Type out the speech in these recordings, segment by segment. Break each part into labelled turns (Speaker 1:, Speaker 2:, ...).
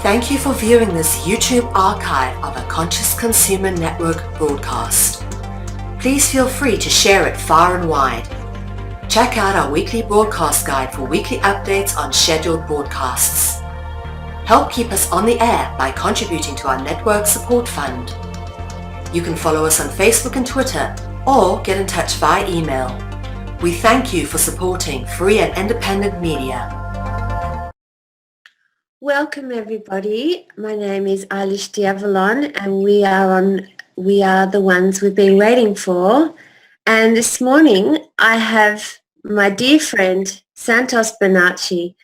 Speaker 1: Thank you for viewing this YouTube archive of a Conscious Consumer Network broadcast. Please feel free to share it far and wide. Check out our weekly broadcast guide for weekly updates on scheduled broadcasts. Help keep us on the air by contributing to our network support fund. You can follow us on Facebook and Twitter or get in touch via email. We thank you for supporting free and independent media.
Speaker 2: Welcome everybody. My name is Eilish the Avalon and we are the ones we've been waiting for. And this morning I have my dear friend Santos Bonacci,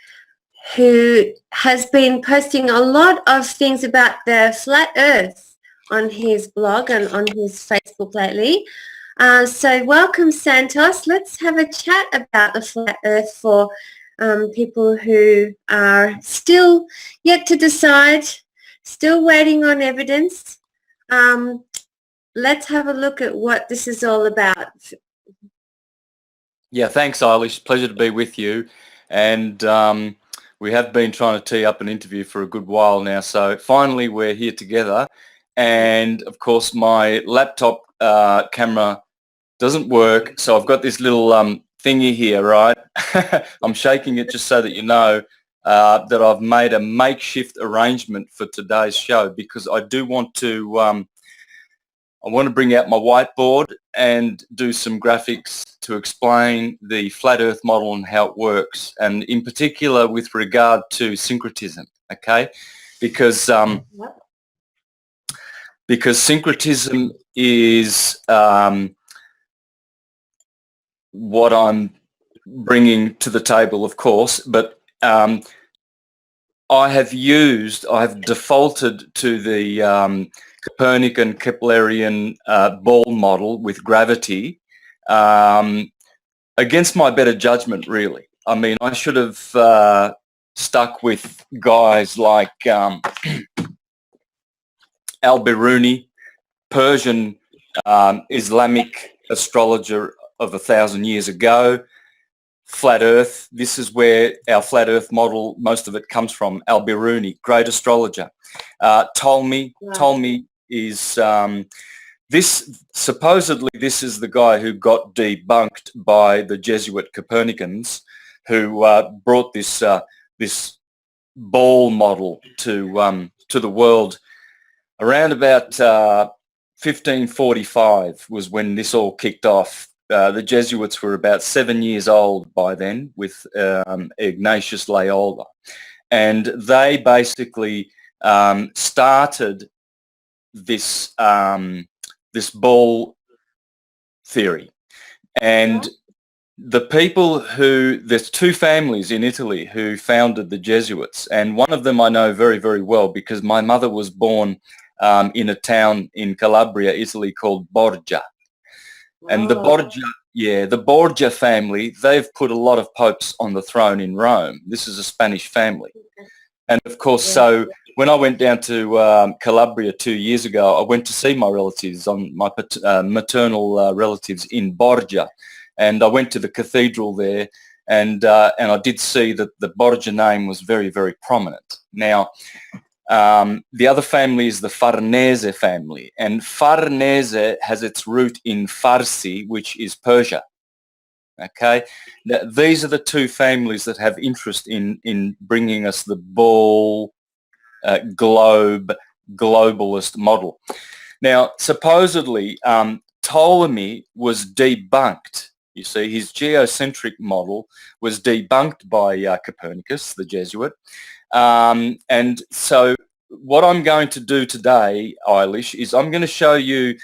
Speaker 2: who has been posting a lot of things about the flat earth on his blog and on his Facebook lately. So welcome Santos. Let's have a chat about the flat earth for people who are still yet to decide, still waiting on evidence. Let's have a look at what this is all about.
Speaker 3: Yeah, thanks, Eilish. Pleasure to be with you. And we have been trying to tee up an interview for a good while now. So finally we're here together. And of course my laptop camera doesn't work. So I've got this little thingy here, right? I'm shaking it just so that you know that I've made a makeshift arrangement for today's show because I do want to I want to bring out my whiteboard and do some graphics to explain the flat earth model and how it works, and in particular with regard to syncretism, okay? Because syncretism is what I'm bringing to the table, of course, but I have defaulted to the Copernican Keplerian ball model with gravity against my better judgment, really. I mean, I should have stuck with guys like Al-Biruni, Persian Islamic astrologer of 1,000 years ago. Flat Earth, this is where our flat Earth model, most of it comes from. Al-Biruni, great astrologer. Ptolemy is supposedly this is the guy who got debunked by the Jesuit Copernicans, who brought this this ball model to the world around about 1545 was when this all kicked off. The Jesuits were about 7 years old by then with Ignatius Loyola, and they basically started this this ball theory. And the people there's two families in Italy who founded the Jesuits, and one of them I know very, very well because my mother was born in a town in Calabria, Italy called Borgia. And the Borgia family, they've put a lot of popes on the throne in Rome. This is a Spanish family. And of course, so when I went down to Calabria 2 years ago, I went to see my relatives, my maternal relatives in Borgia. And I went to the cathedral there, and I did see that the Borgia name was very, very prominent. Now, the other family is the Farnese family, and Farnese has its root in Farsi, which is Persia. Okay, now, these are the two families that have interest in bringing us the ball globalist model. Now, supposedly Ptolemy was debunked. You see, his geocentric model was debunked by Copernicus, the Jesuit. And so what I'm going to do today, Eilish, is I'm going to show you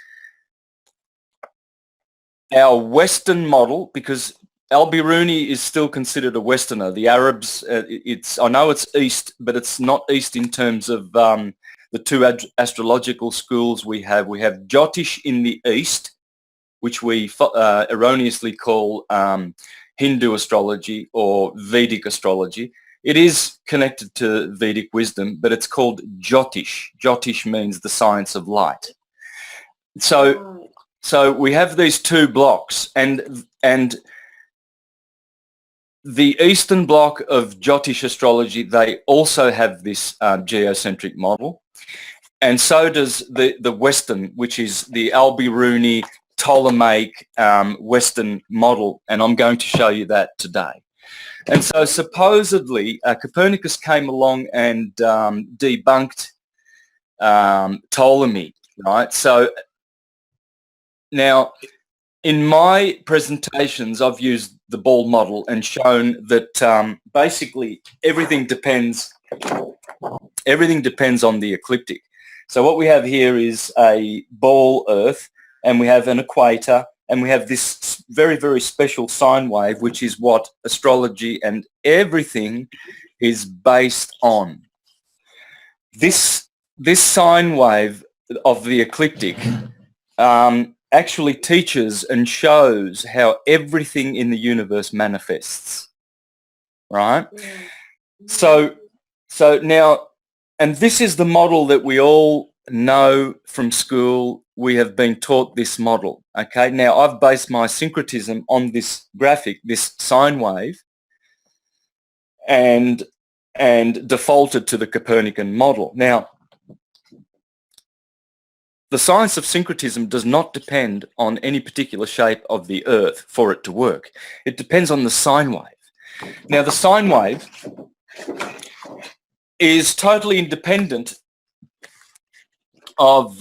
Speaker 3: our Western model, because Al-Biruni is still considered a Westerner. The Arabs, I know it's East, but it's not East in terms of the two astrological schools we have. We have Jyotish in the East, which we erroneously call Hindu astrology or Vedic astrology. It is connected to Vedic wisdom, but it's called Jyotish. Jyotish means the science of light. So we have these two blocks, and the Eastern Bloc of Jyotish astrology, they also have this geocentric model. And so does the Western, which is the Al-Biruni Ptolemaic Western model. And I'm going to show you that today. And so supposedly Copernicus came along and debunked Ptolemy, right? So now in my presentations, I've used the ball model and shown that basically everything depends on the ecliptic. So what we have here is a ball Earth, and we have an equator, and we have this very, very special sine wave, which is what astrology and everything is based on. This sine wave of the ecliptic actually teaches and shows how everything in the universe manifests, right? So now, and this is the model that we all know from school. We have been taught this model, okay? Now, I've based my syncretism on this graphic, this sine wave, and defaulted to the Copernican model. Now, the science of syncretism does not depend on any particular shape of the Earth for it to work. It depends on the sine wave. Now, the sine wave is totally independent of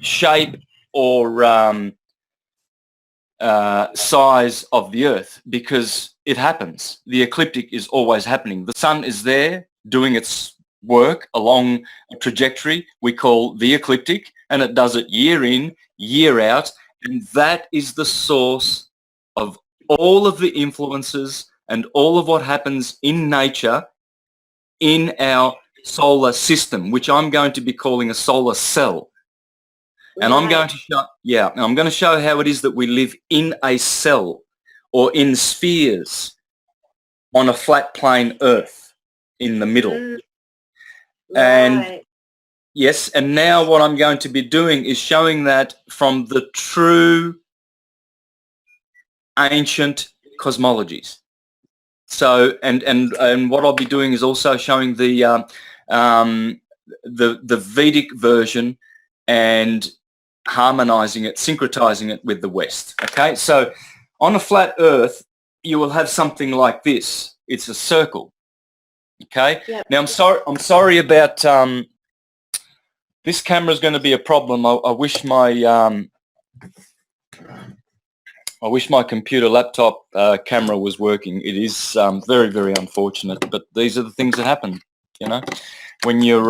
Speaker 3: shape or size of the Earth, because it happens. The ecliptic is always happening. The sun is there doing its work along a trajectory we call the ecliptic, and it does it year in, year out, and that is the source of all of the influences and all of what happens in nature in our solar system, which I'm going to be calling a solar cell. And I'm going to show, I'm going to show how it is that we live in a cell or in spheres on a flat plane Earth in the middle. And yes, and now what I'm going to be doing is showing that from the true ancient cosmologies. So, and what I'll be doing is also showing the Vedic version and harmonizing it, syncretizing it with the West. Okay, so on a flat Earth, you will have something like this. It's a circle. Okay. Yep. Now I'm sorry about this camera is going to be a problem. I wish my computer laptop camera was working. It is very, very unfortunate, but these are the things that happen, you know, when you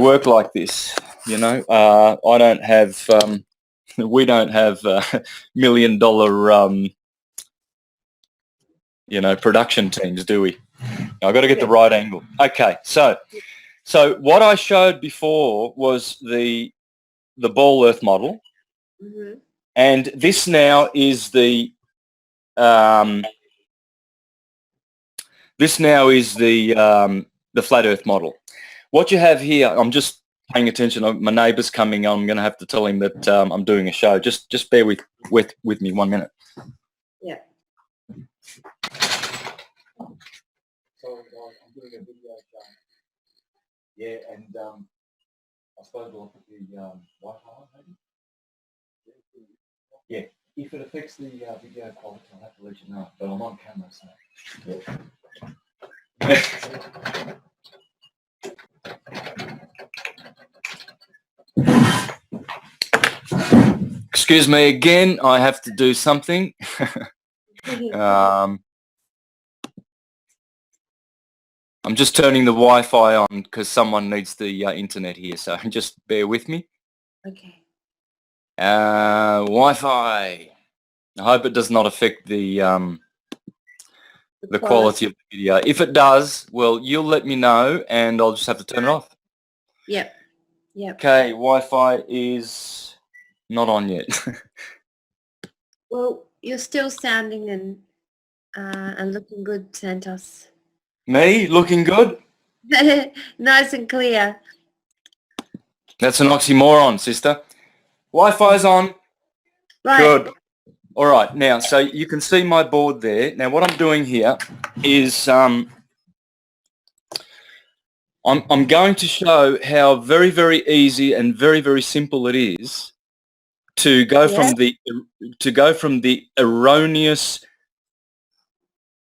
Speaker 3: work like this. You know, I don't have we don't have $1 million you know, production teams, do we? I've got to get the right angle. Okay, so what I showed before was the ball Earth model, and this now is the flat Earth model. What you have here, I'm just paying attention. My neighbour's coming on. I'm going to have to tell him that I'm doing a show. Just bear with me 1 minute.
Speaker 2: Yeah.
Speaker 3: So I'm doing a video show. Yeah, and I suppose we'll put the Wi-Fi on, maybe? Yeah, if it affects the video quality, I'll have to let you know. But I'm on camera, so. Excuse me again, I have to do something. I'm just turning the Wi-Fi on because someone needs the internet here, so just bear with me.
Speaker 2: Okay.
Speaker 3: Wi-Fi. I hope it does not affect the quality of the video. If it does, well, you'll let me know and I'll just have to turn it off.
Speaker 2: Yep. Yep.
Speaker 3: Okay, Wi-Fi is not on yet.
Speaker 2: Well, you're still sounding and looking good, Santos.
Speaker 3: Me? Looking good?
Speaker 2: Nice and clear.
Speaker 3: That's an oxymoron, sister. Wi-Fi's on.
Speaker 2: Right.
Speaker 3: Good. All right, now, so you can see my board there. Now, what I'm doing here is I'm going to show how very, very easy and very, very simple it is to go from the erroneous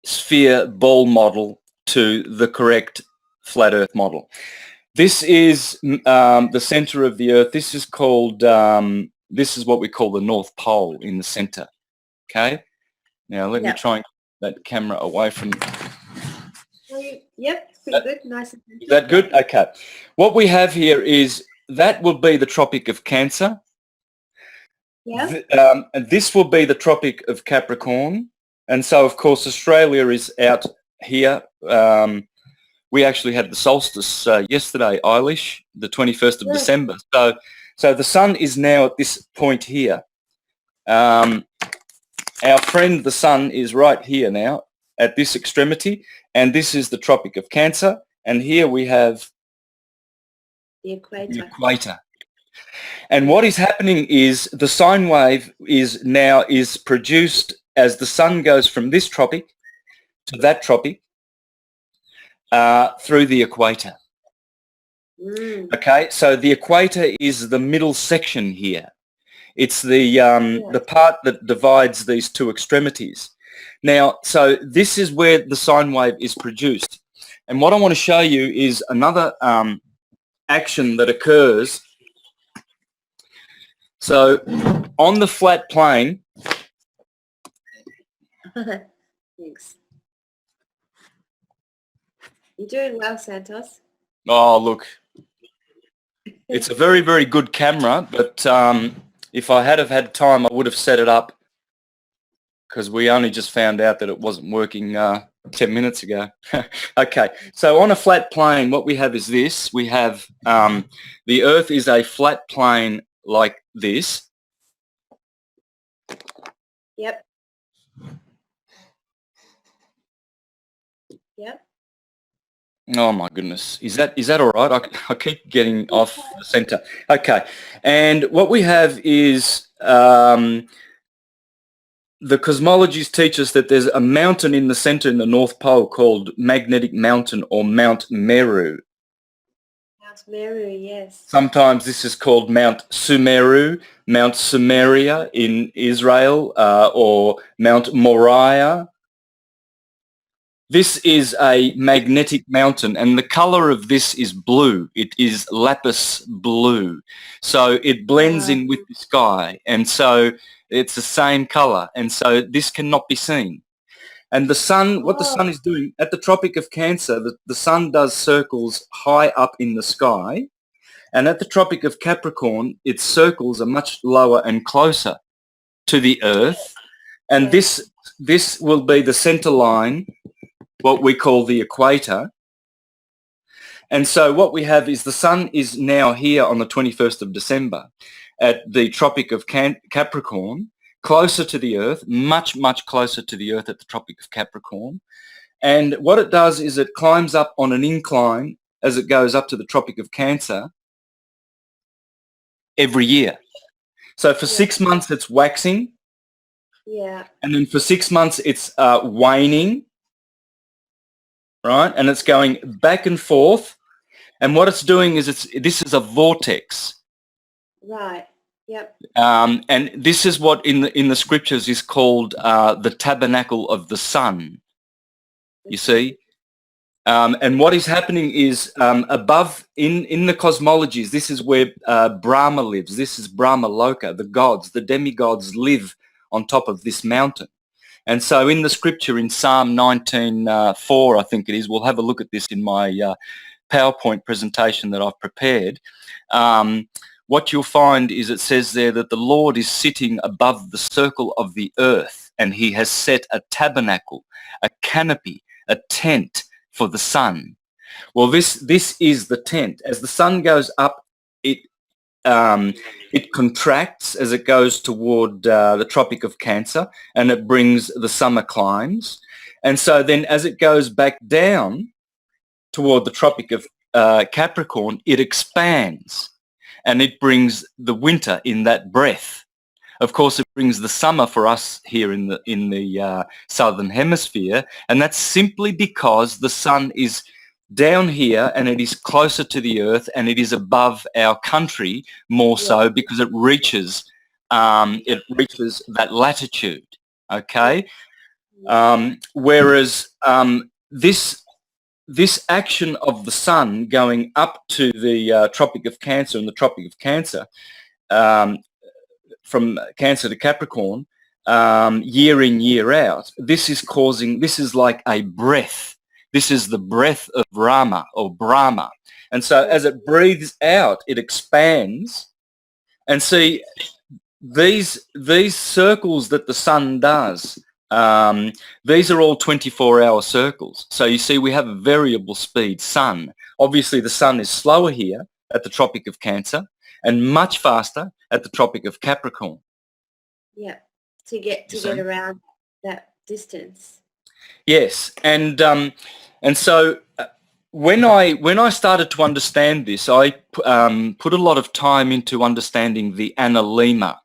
Speaker 3: sphere ball model to the correct flat Earth model. This is the center of the Earth. This is called this is what we call the North Pole in the center. Okay. Now let me try and get that camera away from.
Speaker 2: Yep, pretty good. Nice.
Speaker 3: Is that good? Okay. What we have here is that will be the Tropic of Cancer.
Speaker 2: Yeah.
Speaker 3: And this will be the Tropic of Capricorn. And so, of course, Australia is out here. We actually had the solstice yesterday, Eilish, the 21st of December. So the sun is now at this point here. Our friend, the sun, is right here now at this extremity. And this is the Tropic of Cancer. And here we have
Speaker 2: the
Speaker 3: equator. And what is happening is the sine wave is produced as the sun goes from this tropic to that tropic through the equator. Okay, so the equator is the middle section here. It's the part that divides these two extremities. Now, so this is where the sine wave is produced. And what I want to show you is another action that occurs. So on the flat plane.
Speaker 2: Thanks. You're doing well, Santos.
Speaker 3: Oh, look. It's a very, very good camera, but if I had have had time, I would have set it up because we only just found out that it wasn't working 10 minutes ago. Okay, so on a flat plane, what we have is this. We have the Earth is a flat plane like this.
Speaker 2: Yep. Yep.
Speaker 3: Oh my goodness, is that all right? I keep getting off the center. Okay, and what we have is the cosmologies teach us that there's a mountain in the center in the North Pole called Magnetic Mountain or Mount Meru.
Speaker 2: Mount Meru, yes.
Speaker 3: Sometimes this is called Mount Sumeru, Mount Sumeria in Israel, or Mount Moriah. This is a magnetic mountain, and the color of this is blue. It is lapis blue. So it blends in with the sky, and so it's the same color, and so this cannot be seen. And the sun, what the sun is doing, at the Tropic of Cancer, the sun does circles high up in the sky, and at the Tropic of Capricorn, its circles are much lower and closer to the Earth, and this will be the center line, what we call the equator. And so what we have is the sun is now here on the 21st of December at the Tropic of Capricorn, closer to the Earth, much, much closer to the Earth at the Tropic of Capricorn. And what it does is it climbs up on an incline as it goes up to the Tropic of Cancer every year. So for 6 months it's waxing.
Speaker 2: Yeah.
Speaker 3: And then for 6 months it's waning. Right, and it's going back and forth, and what it's doing is this is a vortex.
Speaker 2: Right. Yep.
Speaker 3: And this is what in the scriptures is called the tabernacle of the sun. You see, and what is happening is above in the cosmologies. This is where Brahma lives. This is Brahma Loka. The gods, the demigods, live on top of this mountain. And so in the scripture in Psalm 19:4, I think it is, we'll have a look at this in my PowerPoint presentation that I've prepared. What you'll find is it says there that the Lord is sitting above the circle of the earth, and he has set a tabernacle, a canopy, a tent for the sun. Well, this is the tent. As the sun goes up, it contracts as it goes toward the Tropic of Cancer, and it brings the summer climes. And so then as it goes back down toward the Tropic of Capricorn, it expands, and it brings the winter in that breath of course, it brings the summer for us here in the southern hemisphere, and that's simply because the sun is down here and it is closer to the earth and it is above our country more so because it reaches that latitude. Okay, whereas this action of the sun going up to the Tropic of Cancer and the Tropic of Cancer, from Cancer to Capricorn, year in, year out, this is like a breath. This is the breath of Rama or Brahma. And so as it breathes out, it expands. And see, these circles that the sun does, these are all 24-hour circles. So you see, we have a variable speed sun. Obviously, the sun is slower here at the Tropic of Cancer and much faster at the Tropic of Capricorn.
Speaker 2: Yeah, to get around that distance.
Speaker 3: Yes, and so when I started to understand this, I put a lot of time into understanding the analema.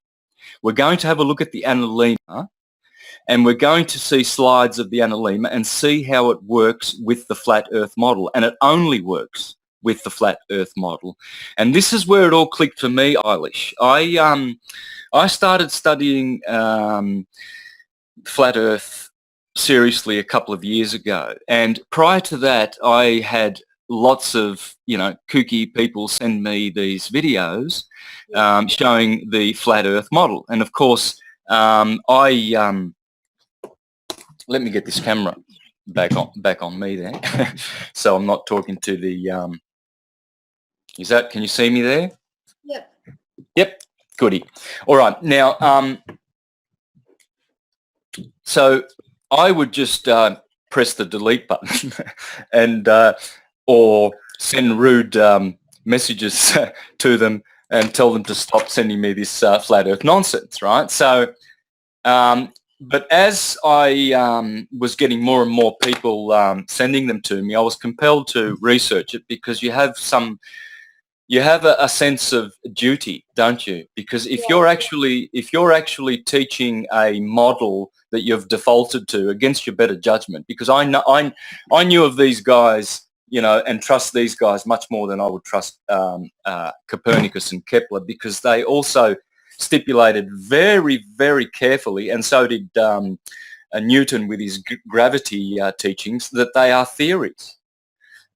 Speaker 3: We're going to have a look at the analema, and we're going to see slides of the analema and see how it works with the flat Earth model, and it only works with the flat Earth model. And this is where it all clicked for me, Eilish. I started studying flat Earth seriously a couple of years ago, and prior to that I had lots of kooky people send me these videos showing the flat Earth model. And of course let me get this camera back on me there so I'm not talking to the can you see me there? Yep, goody. All right, now so I would just press the delete button and or send rude messages to them and tell them to stop sending me this flat Earth nonsense, right? So, but as I was getting more and more people sending them to me, I was compelled to research it, because you have a sense of duty, don't you? Because if you're actually teaching a model that you've defaulted to against your better judgment, because I knew of these guys, and trust these guys much more than I would trust Copernicus and Kepler, because they also stipulated very, very carefully, and so did Newton with his gravity teachings, that they are theories.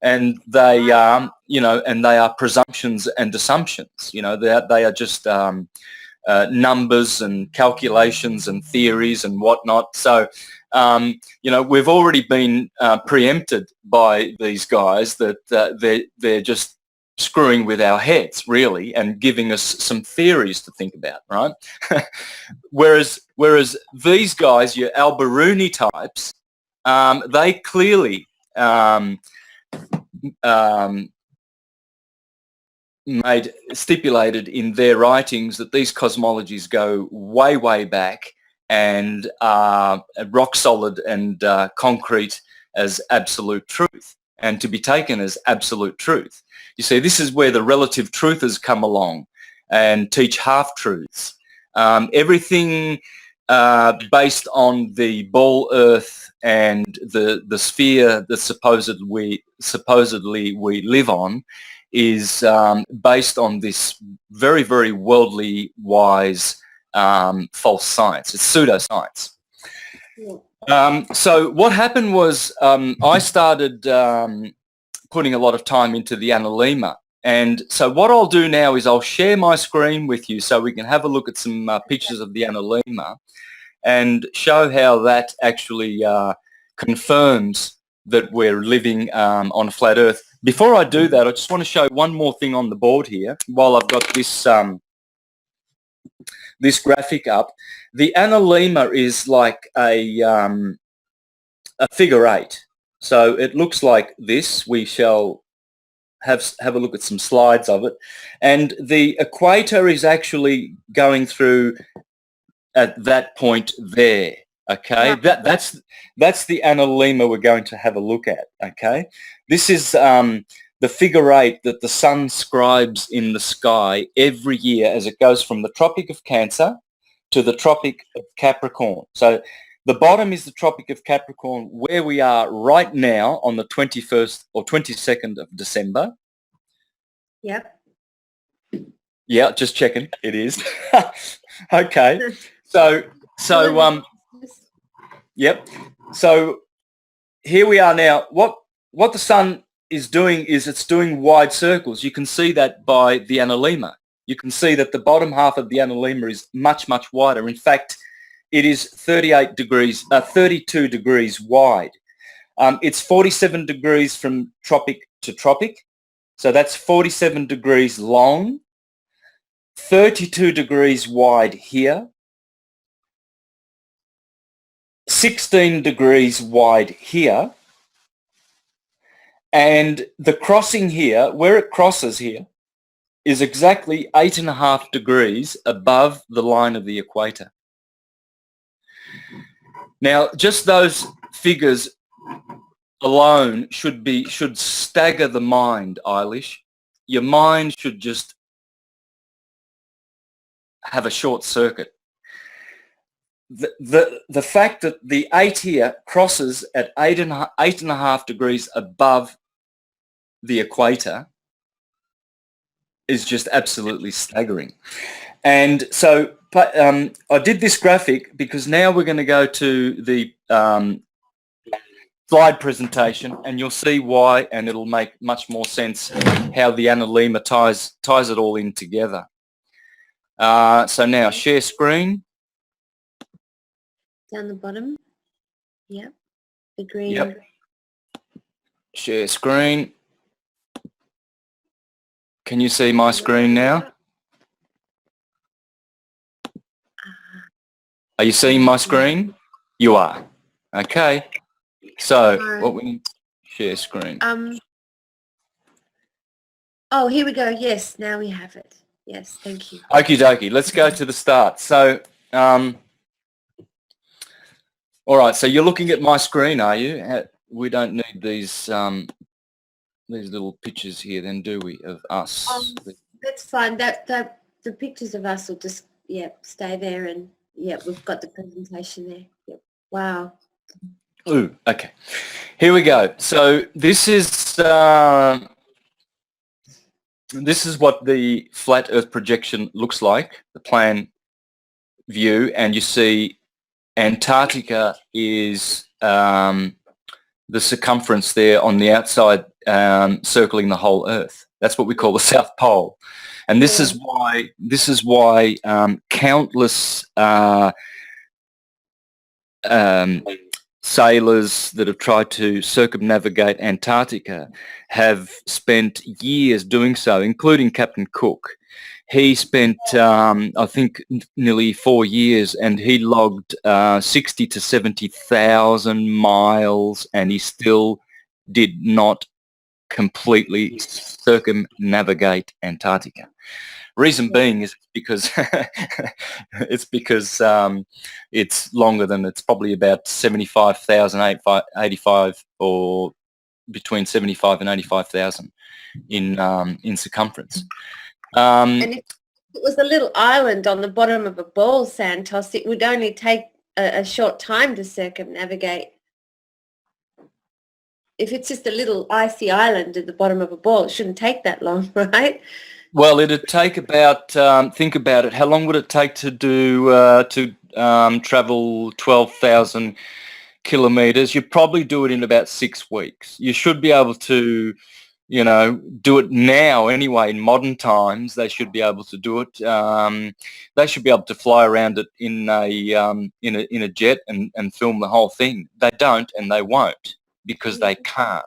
Speaker 3: And they are, and they are presumptions and assumptions. They are just numbers and calculations and theories and whatnot. So, we've already been preempted by these guys that they're just screwing with our heads, really, and giving us some theories to think about, right? whereas these guys, your Al-Biruni types, they clearly stipulated in their writings that these cosmologies go way, way back and are rock solid and concrete as absolute truth, and to be taken as absolute truth. You see, this is where the relative truthers come along and teach half-truths. Everything based on the ball Earth and the sphere that supposedly we live on is based on this very, very worldly wise false science. It's pseudoscience. So what happened was I started putting a lot of time into the analema. And so what I'll do now is I'll share my screen with you so we can have a look at some pictures of the analema and show how that actually confirms that we're living on a flat Earth. Before I do that, I just want to show one more thing on the board here while I've got this this graphic up. The analema is like a figure eight. So it looks like this. We shall have a look at some slides of it. And the equator is actually going through at that point there. Okay, that's the analema we're going to have a look at. Okay, this is the figure eight that the sun scribes in the sky every year as it goes from the Tropic of Cancer to the Tropic of Capricorn. So the bottom is the Tropic of Capricorn, where we are right now on the 21st or 22nd of December.
Speaker 2: Yep.
Speaker 3: Yeah, just checking. It is. Okay. So yep. So here we are now. What the sun is doing is it's doing wide circles. You can see that by the analemma. You can see that the bottom half of the analemma is much, much wider. In fact, it is 32 degrees wide. It's 47 degrees from tropic to tropic. So that's 47 degrees long, 32 degrees wide here, 16 degrees wide here, and the crossing here, where it crosses here, is exactly 8.5 degrees above the line of the equator. Now, just those figures alone should stagger the mind, Eilish. Your mind should just have a short circuit. The fact that the 8 here crosses at 8.5 degrees above the equator is just absolutely staggering. And so I did this graphic because now we're going to go to the slide presentation, and you'll see why, and it'll make much more sense how the analemma ties it all in together. So now share screen.
Speaker 2: Down the bottom. Yep. The green.
Speaker 3: Yep. Share screen. Can you see my screen now? Are you seeing my screen? You are. Okay. So what we need, share screen.
Speaker 2: Oh, here we go. Yes, now we have it. Yes, thank you.
Speaker 3: Okie dokie. Let's go to the start. So, all right. So you're looking at my screen, are you? We don't need these little pictures here, then, do we, of us?
Speaker 2: That's fine. That the pictures of us will just stay there, and we've got the presentation there. Yep. Wow.
Speaker 3: Ooh, okay. Here we go. So this is what the flat Earth projection looks like, the plan view, and you see Antarctica is the circumference there on the outside, circling the whole Earth. That's what we call the South Pole, and this is why countless sailors that have tried to circumnavigate Antarctica have spent years doing so, including Captain Cook. He spent, I think, nearly 4 years, and he logged 60 to 70,000 miles, and he still did not completely circumnavigate Antarctica. Reason being is because it's longer than, it's probably about 75,085, or between 75 and 85,000 in circumference.
Speaker 2: And if it was a little island on the bottom of a ball, Santos, it would only take a short time to circumnavigate. If it's just a little icy island at the bottom of a ball, it shouldn't take that long, right?
Speaker 3: Well, it'd take about, think about it, how long would it take to travel 12,000 kilometres? You'd probably do it in about 6 weeks. You should be able to, do it now anyway. In modern times, they should be able to do it. They should be able to fly around it in a jet and film the whole thing. They don't, and they won't, because they can't.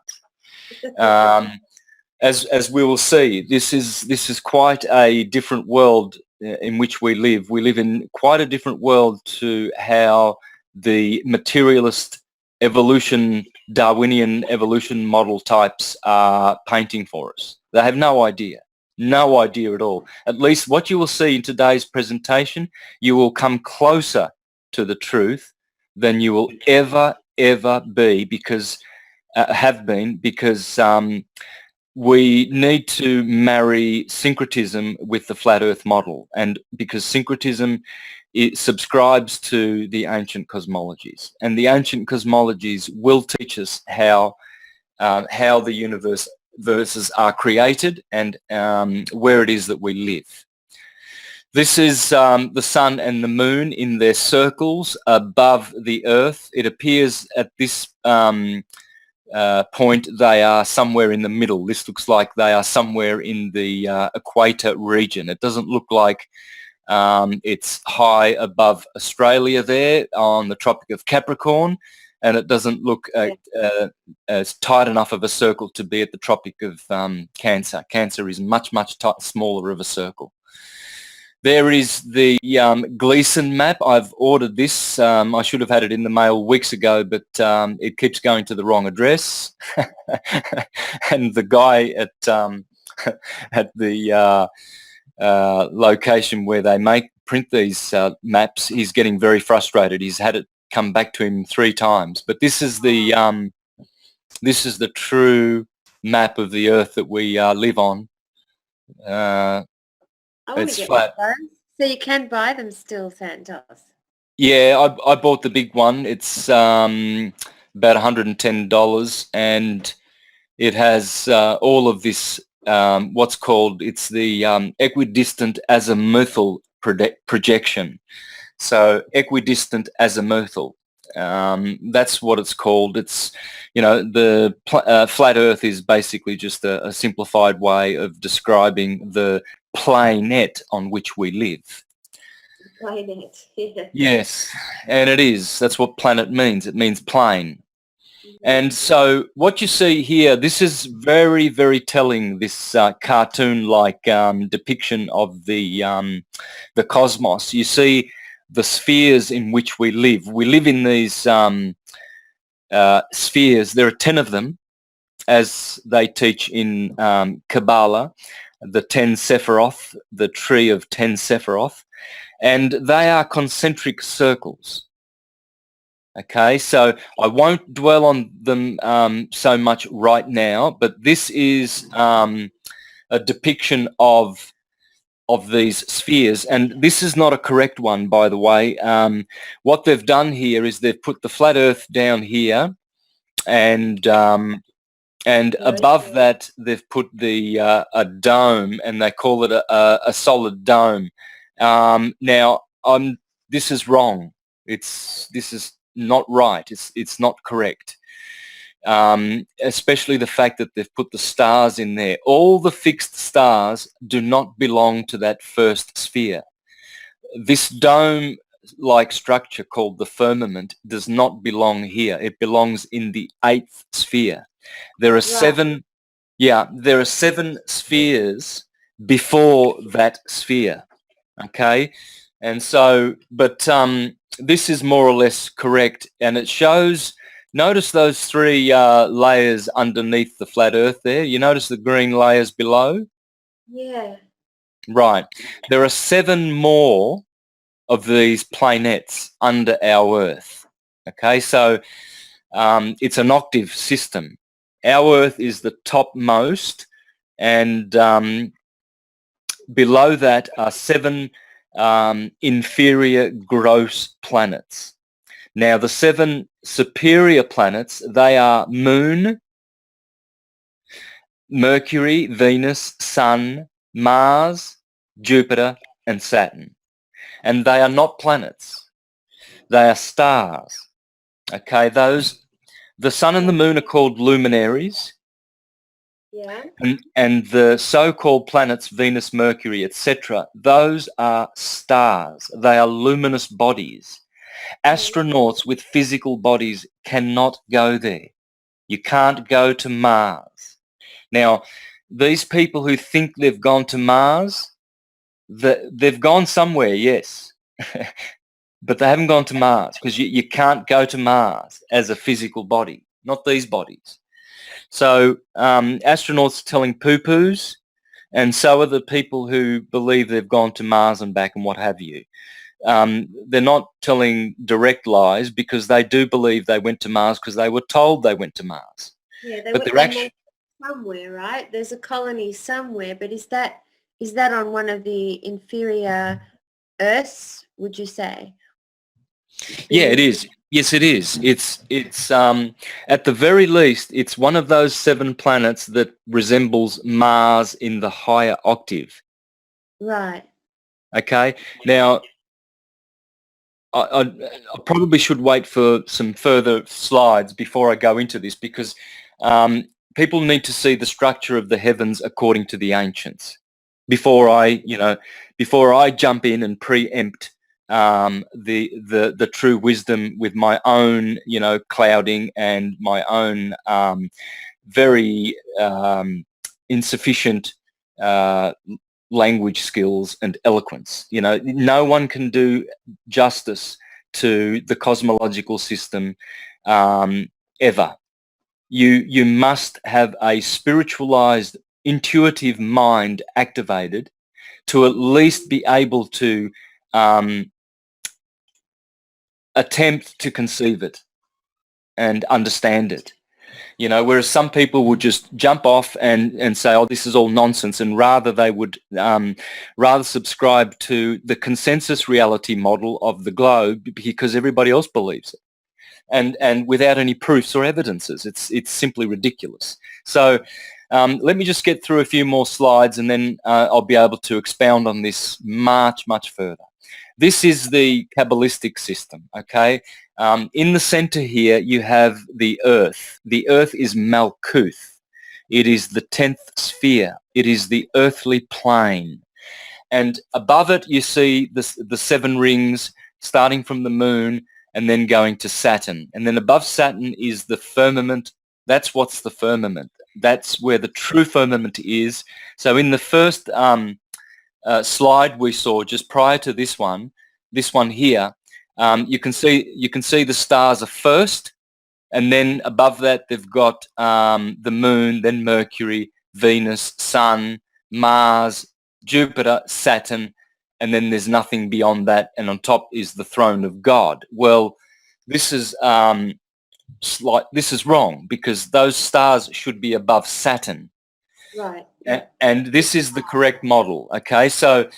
Speaker 3: As we will see, this is quite a different world in which we live. We live in quite a different world to how the materialist evolution, Darwinian evolution model types are painting for us. They have no idea at all. At least what you will see in today's presentation, you will come closer to the truth than you will ever be, because we need to marry syncretism with the flat Earth model, and because syncretism it subscribes to the ancient cosmologies, and the ancient cosmologies will teach us how the universes are created and where it is that we live. This is the sun and the moon in their circles above the Earth. It appears at this point they are somewhere in the middle. This looks like they are somewhere in the equator region. It doesn't look like it's high above Australia there on the Tropic of Capricorn, and it doesn't look as tight enough of a circle to be at the Tropic of Cancer. Cancer is much smaller of a circle. There is the Gleason map. I've ordered this. I should have had it in the mail weeks ago, but it keeps going to the wrong address. And the guy at the location where they print these maps, he's getting very frustrated. He's had it come back to him 3 times. But this is the true map of the Earth that we live on. It's flat.
Speaker 2: So you can buy them still, Santos?
Speaker 3: Yeah, I bought the big one. It's about $110, and it has all of this, what's called, it's the equidistant azimuthal projection. So equidistant azimuthal, that's what it's called. It's, the flat Earth is basically just a simplified way of describing the planet on which we live.
Speaker 2: Planet, yeah.
Speaker 3: Yes, and it is. That's what planet means. It means plane. And so what you see here, this is very, very telling, this cartoon-like depiction of the cosmos. You see the spheres in which we live. We live in these spheres. There are 10 of them, as they teach in Kabbalah, the 10 Sephiroth, the tree of 10 Sephiroth, and they are concentric circles. Okay, so I won't dwell on them so much right now, but this is a depiction of these spheres, and this is not a correct one, by the way. What they've done here is they've put the flat Earth down here, and above that they've put the a dome, and they call it a solid dome. Now, this is wrong. This is not right. It's not correct. Especially the fact that they've put the stars in there. All the fixed stars do not belong to that first sphere. This dome-like structure called the firmament does not belong here. It belongs in the 8th sphere. There are 7. Yeah, there are 7 spheres before that sphere. Okay, and so, but this is more or less correct, and it shows. Notice those 3 layers underneath the flat Earth there. You notice the green layers below?
Speaker 2: Yeah.
Speaker 3: Right. There are 7 more of these planets under our Earth. Okay, so it's an octave system. Our Earth is the topmost, and below that are 7 inferior gross planets. Now, the 7 superior planets, they are Moon, Mercury, Venus, Sun, Mars, Jupiter, and Saturn. And they are not planets. They are stars. Okay, the Sun and the Moon are called luminaries.
Speaker 2: Yeah.
Speaker 3: And the so-called planets, Venus, Mercury, etc., those are stars. They are luminous bodies. Astronauts with physical bodies cannot go there. You can't go to Mars. Now, these people who think they've gone to Mars, they've gone somewhere, yes, but they haven't gone to Mars, because you can't go to Mars as a physical body, not these bodies. So astronauts are telling poo-poos, and so are the people who believe they've gone to Mars and back and what have you. They're not telling direct lies, because they do believe they went to Mars because they were told they went to Mars.
Speaker 2: Yeah,
Speaker 3: but they're actually
Speaker 2: somewhere, right? There's a colony somewhere, but is that on one of the inferior Earths would you say?
Speaker 3: Yeah, it is. Yes, it is. It's at the very least, it's one of those 7 planets that resembles Mars in the higher octave.
Speaker 2: Right.
Speaker 3: Okay. Now, I probably should wait for some further slides before I go into this, because people need to see the structure of the heavens according to the ancients before I jump in and preempt the true wisdom with my own, clouding and my own very insufficient language skills and eloquence. No one can do justice to the cosmological system ever. You must have a spiritualized, intuitive mind activated to at least be able to attempt to conceive it and understand it. Whereas some people would just jump off and say, oh, this is all nonsense, and rather they would rather subscribe to the consensus reality model of the globe because everybody else believes it, and without any proofs or evidences. It's simply ridiculous. So let me just get through a few more slides, and then I'll be able to expound on this much, much further. This is the Kabbalistic system, okay? In the center here, you have the Earth. The Earth is Malkuth. It is the 10th sphere. It is the earthly plane. And above it, you see the 7 rings starting from the moon and then going to Saturn. And then above Saturn is the firmament. That's what's the firmament. That's where the true firmament is. So in the first slide we saw just prior to this one here, you can see the stars are first, and then above that they've got the moon, then Mercury, Venus, Sun, Mars, Jupiter, Saturn, and then there's nothing beyond that, and on top is the throne of God. Well, this is wrong, because those stars should be above Saturn.
Speaker 2: Right.
Speaker 3: And this is the correct model. Okay, so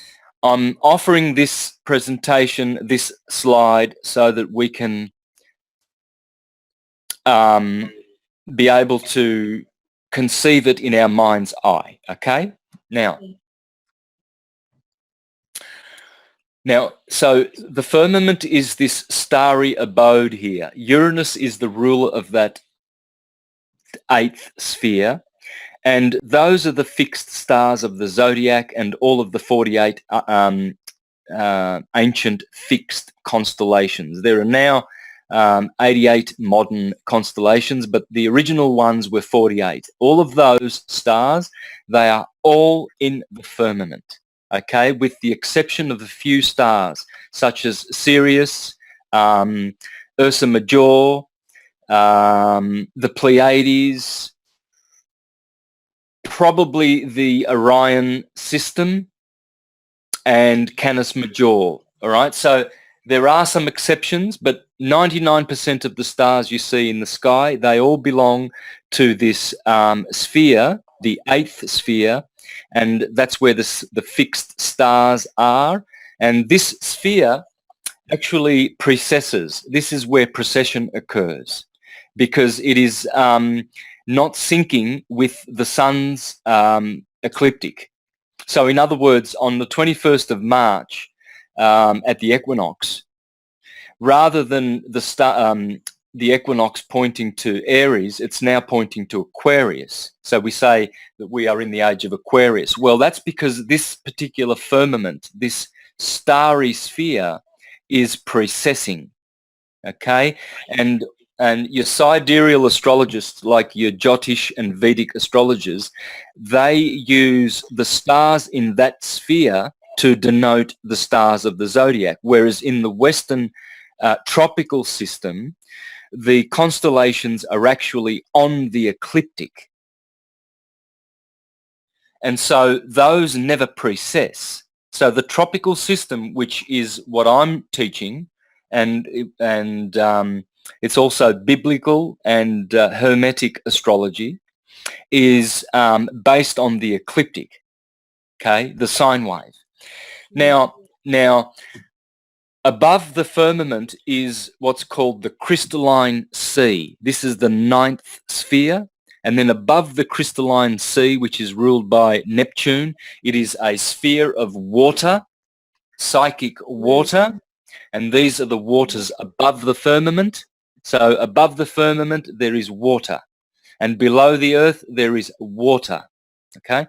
Speaker 3: I'm offering this presentation, this slide, so that we can be able to conceive it in our mind's eye. Okay, now, so the firmament is this starry abode here. Uranus is the ruler of that 8th sphere. And those are the fixed stars of the zodiac and all of the 48 ancient fixed constellations. There are now 88 modern constellations, but the original ones were 48. All of those stars, they are all in the firmament, okay, with the exception of a few stars, such as Sirius, Ursa Major, the Pleiades, probably the Orion system, and Canis Major. All right, so there are some exceptions, but 99% of the stars you see in the sky, they all belong to this sphere, the 8th sphere, and that's where the fixed stars are. And this sphere actually precesses. This is where precession occurs, because it is not syncing with the sun's ecliptic. So in other words, on the 21st of March at the equinox, rather than the equinox pointing to Aries, it's now pointing to Aquarius. So we say that we are in the age of Aquarius. Well, that's because this particular firmament, this starry sphere, is precessing, okay? And your sidereal astrologists, like your Jyotish and Vedic astrologers, they use the stars in that sphere to denote the stars of the zodiac, whereas in the Western tropical system, the constellations are actually on the ecliptic. And so those never precess. So the tropical system, which is what I'm teaching, and it's also biblical and hermetic astrology, is based on the ecliptic, okay, the sine wave. Now, Above the firmament is what's called the crystalline sea. This is the 9th sphere. And then above the crystalline sea, which is ruled by Neptune, it is a sphere of water, psychic water. And these are the waters above the firmament. So above the firmament, there is water. And below the earth, there is water. Okay?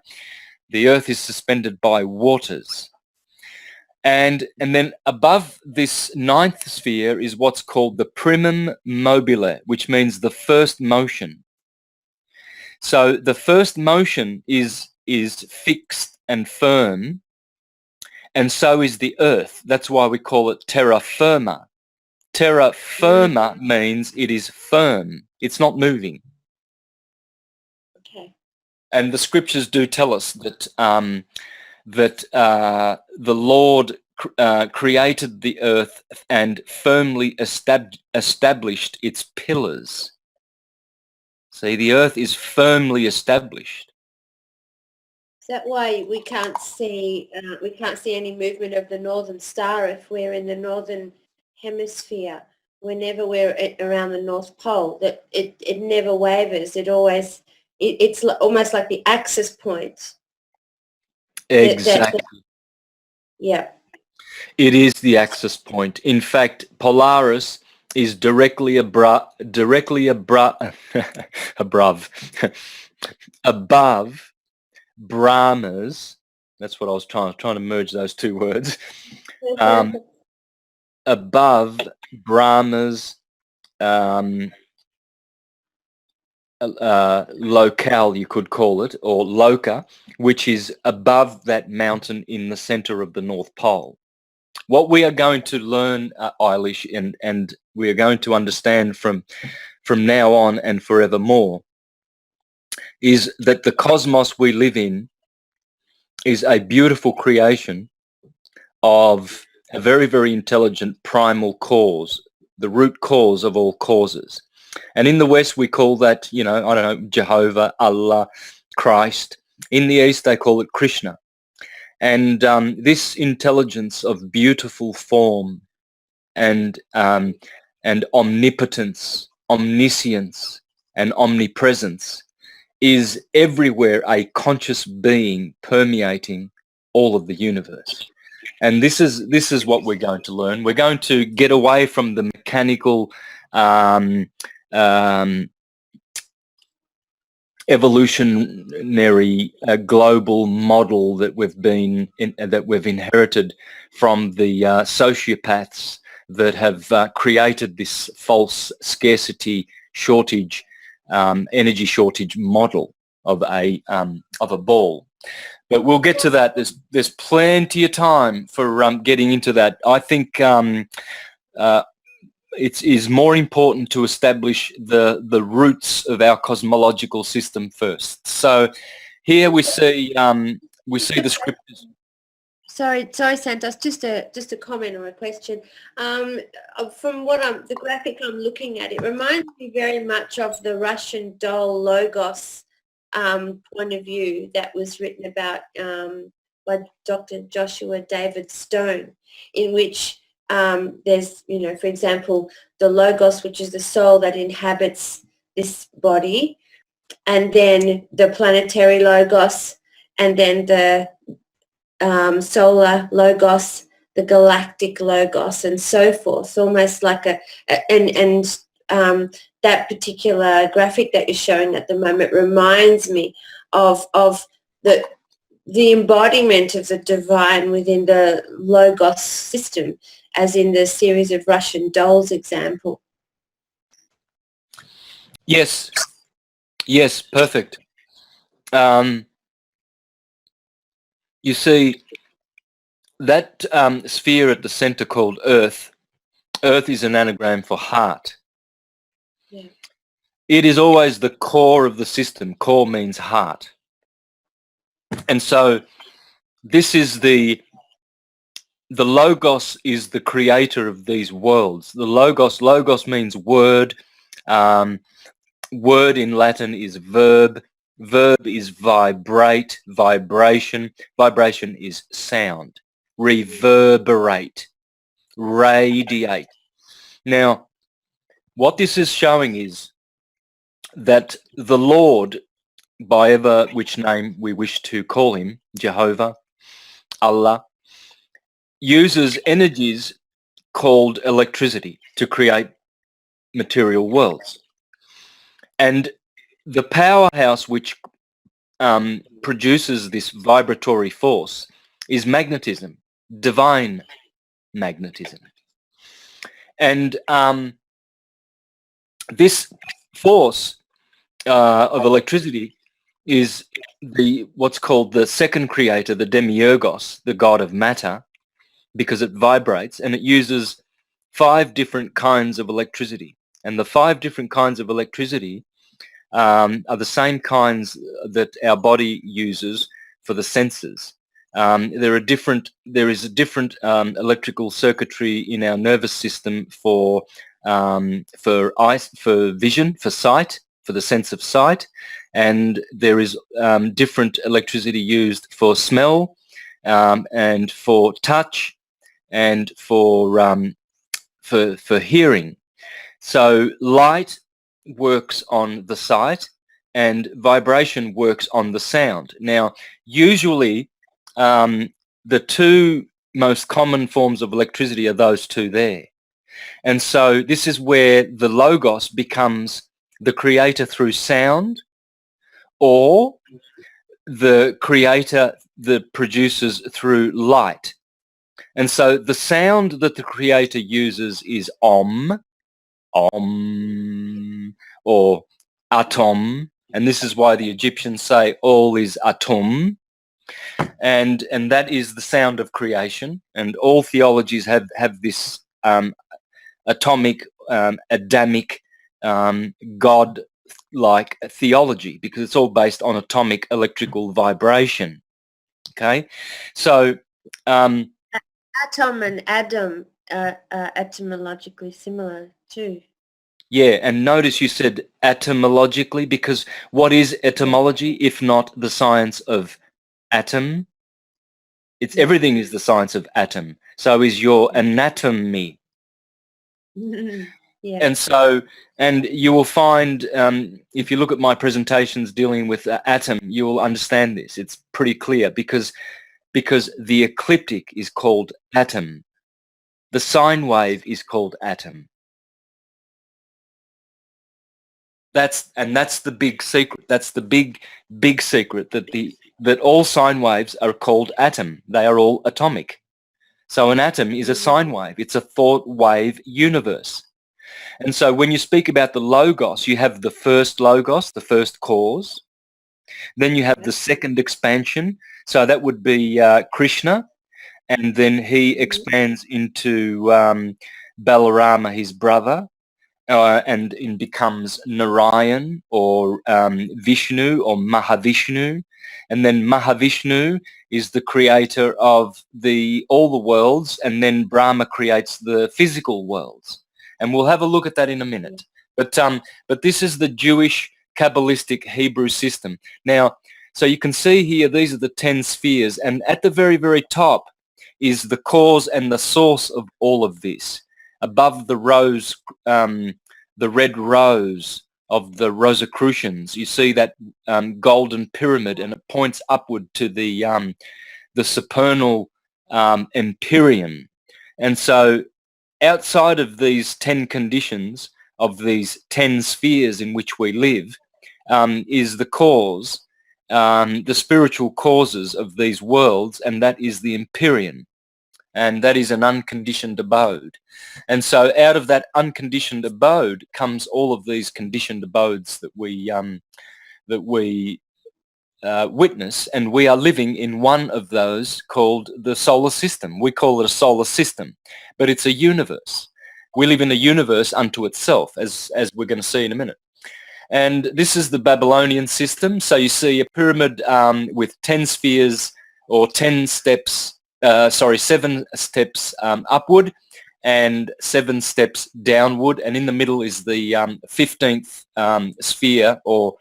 Speaker 3: The earth is suspended by waters. And then above this 9th sphere is what's called the primum mobile, which means the first motion. So the first motion is fixed and firm, and so is the earth. That's why we call it terra firma. Terra firma means it is firm. It's not moving.
Speaker 2: Okay.
Speaker 3: And the scriptures do tell us that the Lord created the earth and firmly established its pillars. See, the earth is firmly established.
Speaker 2: Is that why we can't see any movement of the northern star if we're in the northern hemisphere? Whenever we're around the North Pole, that it never wavers. It's almost like the axis point.
Speaker 3: Exactly.
Speaker 2: Yeah.
Speaker 3: It is the axis point. In fact, Polaris is directly above Brahma's. That's what I was trying to merge those two words. Above Brahma's locale, you could call it, or loca, which is above that mountain in the center of the North Pole. What we are going to learn, Eilish, and we are going to understand from now on and forevermore, is that the cosmos we live in is a beautiful creation of a very, very intelligent primal cause, the root cause of all causes. And in the West, we call that, I don't know, Jehovah, Allah, Christ. In the East, they call it Krishna. And this intelligence of beautiful form and omnipotence, omniscience, and omnipresence is everywhere a conscious being permeating all of the universe. And this is what we're going to learn. We're going to get away from the mechanical evolutionary global model that we've inherited from the sociopaths that have created this false scarcity shortage, energy shortage model of a ball. But we'll get to that. There's plenty of time for getting into that. I think it is more important to establish the roots of our cosmological system first. So here we see the scriptures.
Speaker 2: Sorry, Santos. Just a comment or a question. From the graphic I'm looking at, it reminds me very much of the Russian doll Logos point of view that was written about by Dr. Joshua David Stone, in which there's, for example, the Logos, which is the soul that inhabits this body, and then the planetary Logos, and then the solar Logos, the galactic Logos, and so forth. Almost like that particular graphic that you're showing at the moment reminds me of the embodiment of the divine within the Logos system, as in the series of Russian dolls example.
Speaker 3: Yes, perfect. You see, that sphere at the center called Earth is an anagram for heart.
Speaker 2: Yeah.
Speaker 3: It is always the core of the system. Core means heart. And so this is the Logos is the creator of these worlds. The Logos means word. Word in Latin is verb. Verb is vibrate, vibration. Vibration is sound. Reverberate. radiate. Now, what this is showing is that the Lord, by ever which name we wish to call him, Jehovah, Allah, uses energies called electricity to create material worlds. And the powerhouse which produces this vibratory force is magnetism, divine magnetism. And this force of electricity is what's called the second creator, the demiurgos, the god of matter, because it vibrates, and it uses 5 different kinds of electricity. And the 5 different kinds of electricity are the same kinds that our body uses for the senses. There is a different electrical circuitry in our nervous system for eyes, for vision, for sight, for the sense of sight, and there is different electricity used for smell and for touch and for hearing. So light works on the sight and vibration works on the sound. Now, usually the 2 most common forms of electricity are those 2 there. And so this is where the Logos becomes the creator through sound, or the creator that produces through light. And so the sound that the creator uses is om, or atom, and this is why the Egyptians say all is atum, and that is the sound of creation. And all theologies have this atomic, Adamic, God-like theology, because it's all based on atomic electrical vibration. Okay, so
Speaker 2: Atom and Adam are etymologically similar too.
Speaker 3: yeah, and notice you said etymologically, because what is etymology if not the science of atom? It's everything is the science of atom. So is your anatomy.
Speaker 2: Yeah.
Speaker 3: And so, and you will find, if you look at my presentations dealing with atom, you will understand this. It's pretty clear, because the ecliptic is called atom. The sine wave is called atom. That's the big secret. That's the big secret, that all sine waves are called atom. They are all atomic. So an atom is a sine wave. It's a thought wave universe. And so when you speak about the Logos, you have the first Logos, the first cause. Then you have the second expansion. So that would be Krishna. And then he expands into Balarama, his brother. And it becomes Narayan, or Vishnu, or Mahavishnu. And then Mahavishnu is the creator of all the worlds, and then Brahma creates the physical worlds. And we'll have a look at that in a minute. But this is the Jewish Kabbalistic Hebrew system. Now, so you can see here, these are the 10 spheres, and at the very, very top is the cause and the source of all of this. Above the rose, the red rose of the Rosicrucians, you see that golden pyramid, and it points upward to the supernal empyrean. And so outside of these 10 conditions, of these 10 spheres in which we live, is the cause, the spiritual causes of these worlds, and that is the empyrean. And that is an unconditioned abode. And so out of that unconditioned abode comes all of these conditioned abodes that we witness, and we are living in one of those, called the solar system. We call it a solar system, but it's a universe. We live in a universe unto itself, as we're going to see in a minute. And this is the Babylonian system. So you see a pyramid with 10 spheres, or 10 steps, 7 steps upward and 7 steps downward, and in the middle is the 15th sphere, or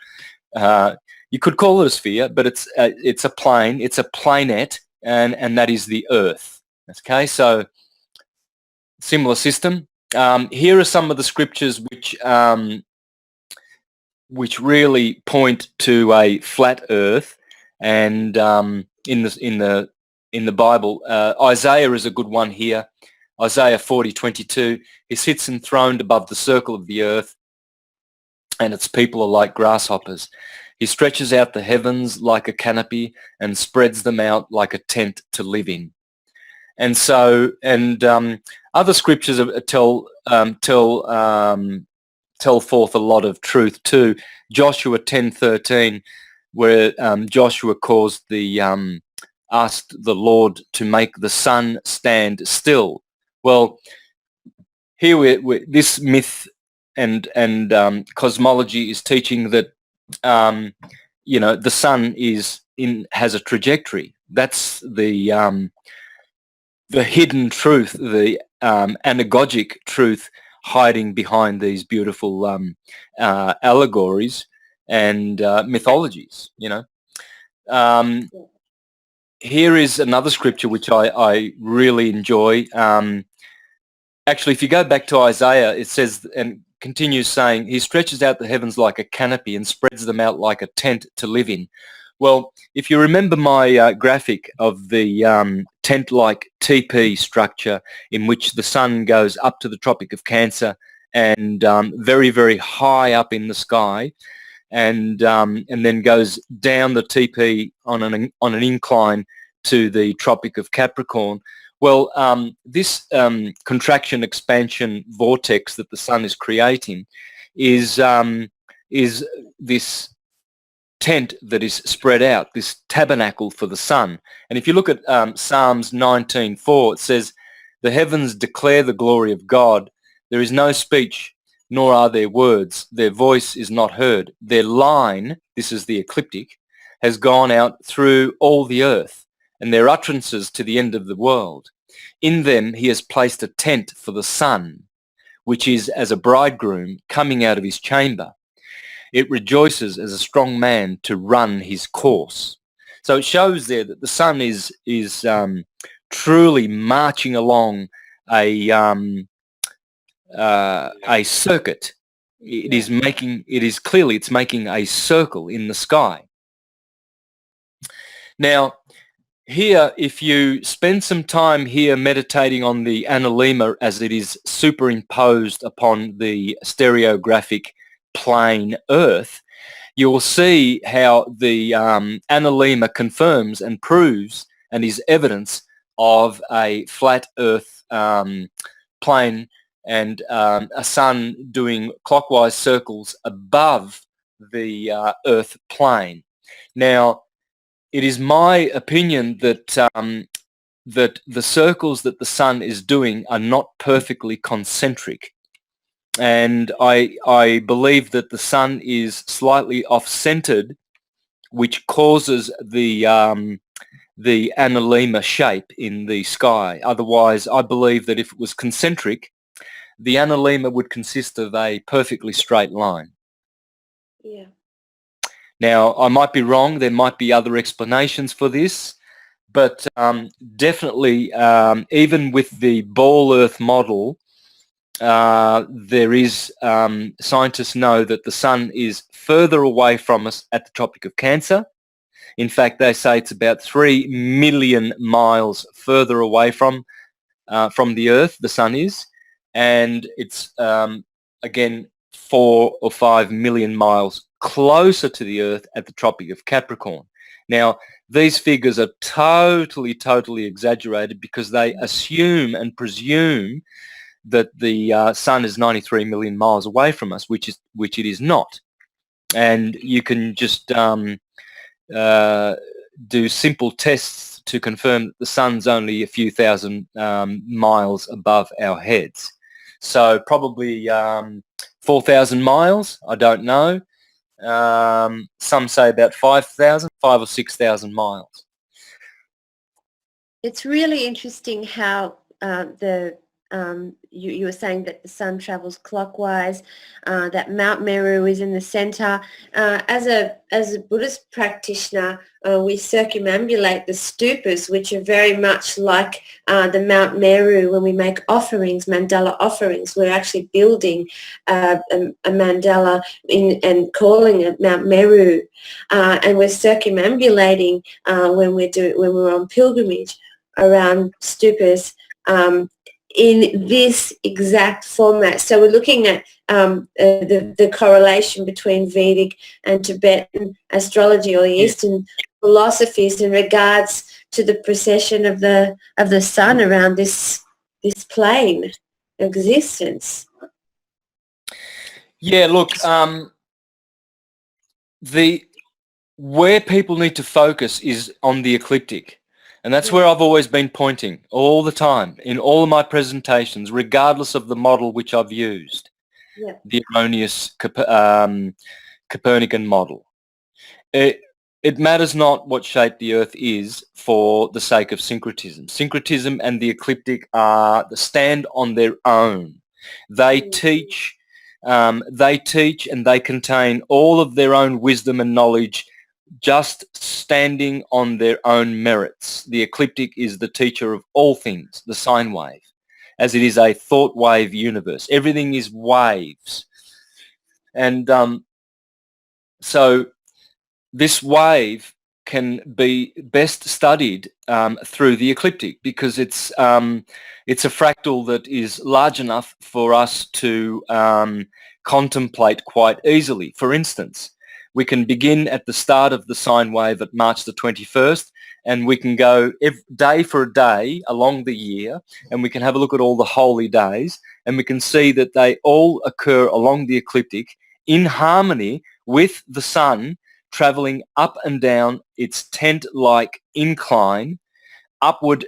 Speaker 3: you could call it a sphere, but it's a plane, it's a planet, and that is the Earth. Okay, so similar system. Here are some of the scriptures which really point to a flat Earth, and in the Bible, Isaiah is a good one here. Isaiah 40:22. He sits enthroned above the circle of the earth, and its people are like grasshoppers. He stretches out the heavens like a canopy and spreads them out like a tent to live in. And so, other scriptures tell forth a lot of truth too. Joshua 10:13, where Joshua asked the Lord to make the sun stand still. Well, here this myth and cosmology is teaching that the sun has a trajectory. That's the hidden truth, the anagogic truth hiding behind these beautiful allegories and mythologies. Here is another scripture which I really enjoy. Actually, if you go back to Isaiah, it says and continues saying, he stretches out the heavens like a canopy and spreads them out like a tent to live in. Well, if you remember my graphic of the tent-like TP structure in which the sun goes up to the Tropic of Cancer and very, very high up in the sky, and then goes down the TP on an incline to the Tropic of Capricorn. Well, this contraction expansion vortex that the sun is creating is this tent that is spread out, this tabernacle for the sun. And if you look at Psalms 19:4, it says, "The heavens declare the glory of God. There is no speech, nor are there words. Their voice is not heard. Their line," this is the ecliptic, "has gone out through all the earth, and their utterances to the end of the world. In them he has placed a tent for the sun, which is as a bridegroom coming out of his chamber. It rejoices as a strong man to run his course." So it shows there that the sun is truly marching along a circuit. It's making a circle in the sky. Now, here, if you spend some time here meditating on the analemma as it is superimposed upon the stereographic plane Earth, you will see how the analemma confirms and proves and is evidence of a flat Earth plane and a sun doing clockwise circles above the Earth plane. Now, it is my opinion that that the circles that the sun is doing are not perfectly concentric. And I believe that the sun is slightly off-centered, which causes the analemma shape in the sky. Otherwise, I believe that if it was concentric, the analemma would consist of a perfectly straight line.
Speaker 2: Yeah.
Speaker 3: Now, I might be wrong. There might be other explanations for this, but definitely, even with the ball Earth model, there is, scientists know that the sun is further away from us at the Tropic of Cancer. In fact, they say it's about 3 million miles further away from the Earth, the sun is, and it's, again, 4 or 5 million miles closer to the Earth at the Tropic of Capricorn. Now, these figures are totally exaggerated because they assume and presume that the sun is 93 million miles away from us, which it is not. And you can just do simple tests to confirm that the sun's only a few thousand miles above our heads. So probably 4,000 miles, I don't know. Some say about 5,000, 5,000 or 6,000 miles.
Speaker 2: It's really interesting how the you were saying that the sun travels clockwise, that Mount Meru is in the center. As a Buddhist practitioner, we circumambulate the stupas, which are very much like the Mount Meru. When we make offerings, mandala offerings, we're actually building a mandala and calling it Mount Meru, and we're circumambulating when we're on pilgrimage around stupas. In this exact format. So we're looking at the correlation between Vedic and Tibetan astrology, or the Eastern philosophies, in regards to the precession of the sun around this plane of existence.
Speaker 3: Yeah, look, where people need to focus is on the ecliptic. And that's where I've always been pointing all the time in all of my presentations, regardless of the model which I've used, the erroneous Copernican model. It matters not what shape the Earth is for the sake of syncretism. Syncretism and the ecliptic stand on their own. They teach and they contain all of their own wisdom and knowledge, just standing on their own merits. The ecliptic is the teacher of all things, the sine wave, as it is a thought wave universe. Everything is waves. And so this wave can be best studied through the ecliptic, because it's a fractal that is large enough for us to contemplate quite easily. For instance, we can begin at the start of the sine wave at March the 21st, and we can go day for a day along the year, and we can have a look at all the holy days, and we can see that they all occur along the ecliptic in harmony with the sun traveling up and down its tent-like incline, upward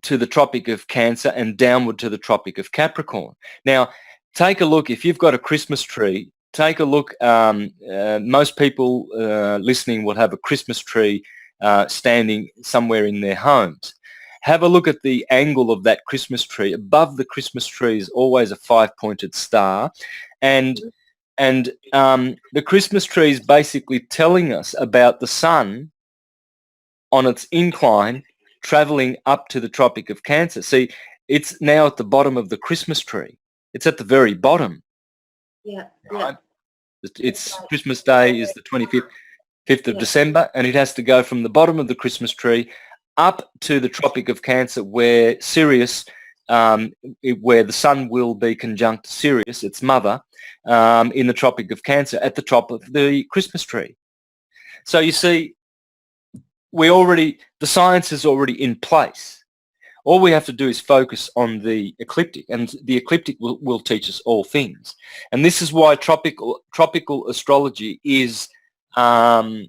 Speaker 3: to the Tropic of Cancer and downward to the Tropic of Capricorn. Now, take a look. If you've got a Christmas tree, take a look. Most people listening will have a Christmas tree standing somewhere in their homes. Have a look at the angle of that Christmas tree. Above the Christmas tree is always a 5-pointed star. And the Christmas tree is basically telling us about the sun on its incline traveling up to the Tropic of Cancer. See, it's now at the bottom of the Christmas tree. It's at the very bottom.
Speaker 2: Yeah.
Speaker 3: Right? It's Christmas Day is the 5th of December, and it has to go from the bottom of the Christmas tree up to the Tropic of Cancer, where Sirius, where the sun will be conjunct Sirius, its mother, in the Tropic of Cancer at the top of the Christmas tree. So you see, the science is already in place. All we have to do is focus on the ecliptic, and the ecliptic will teach us all things. And this is why tropical astrology is the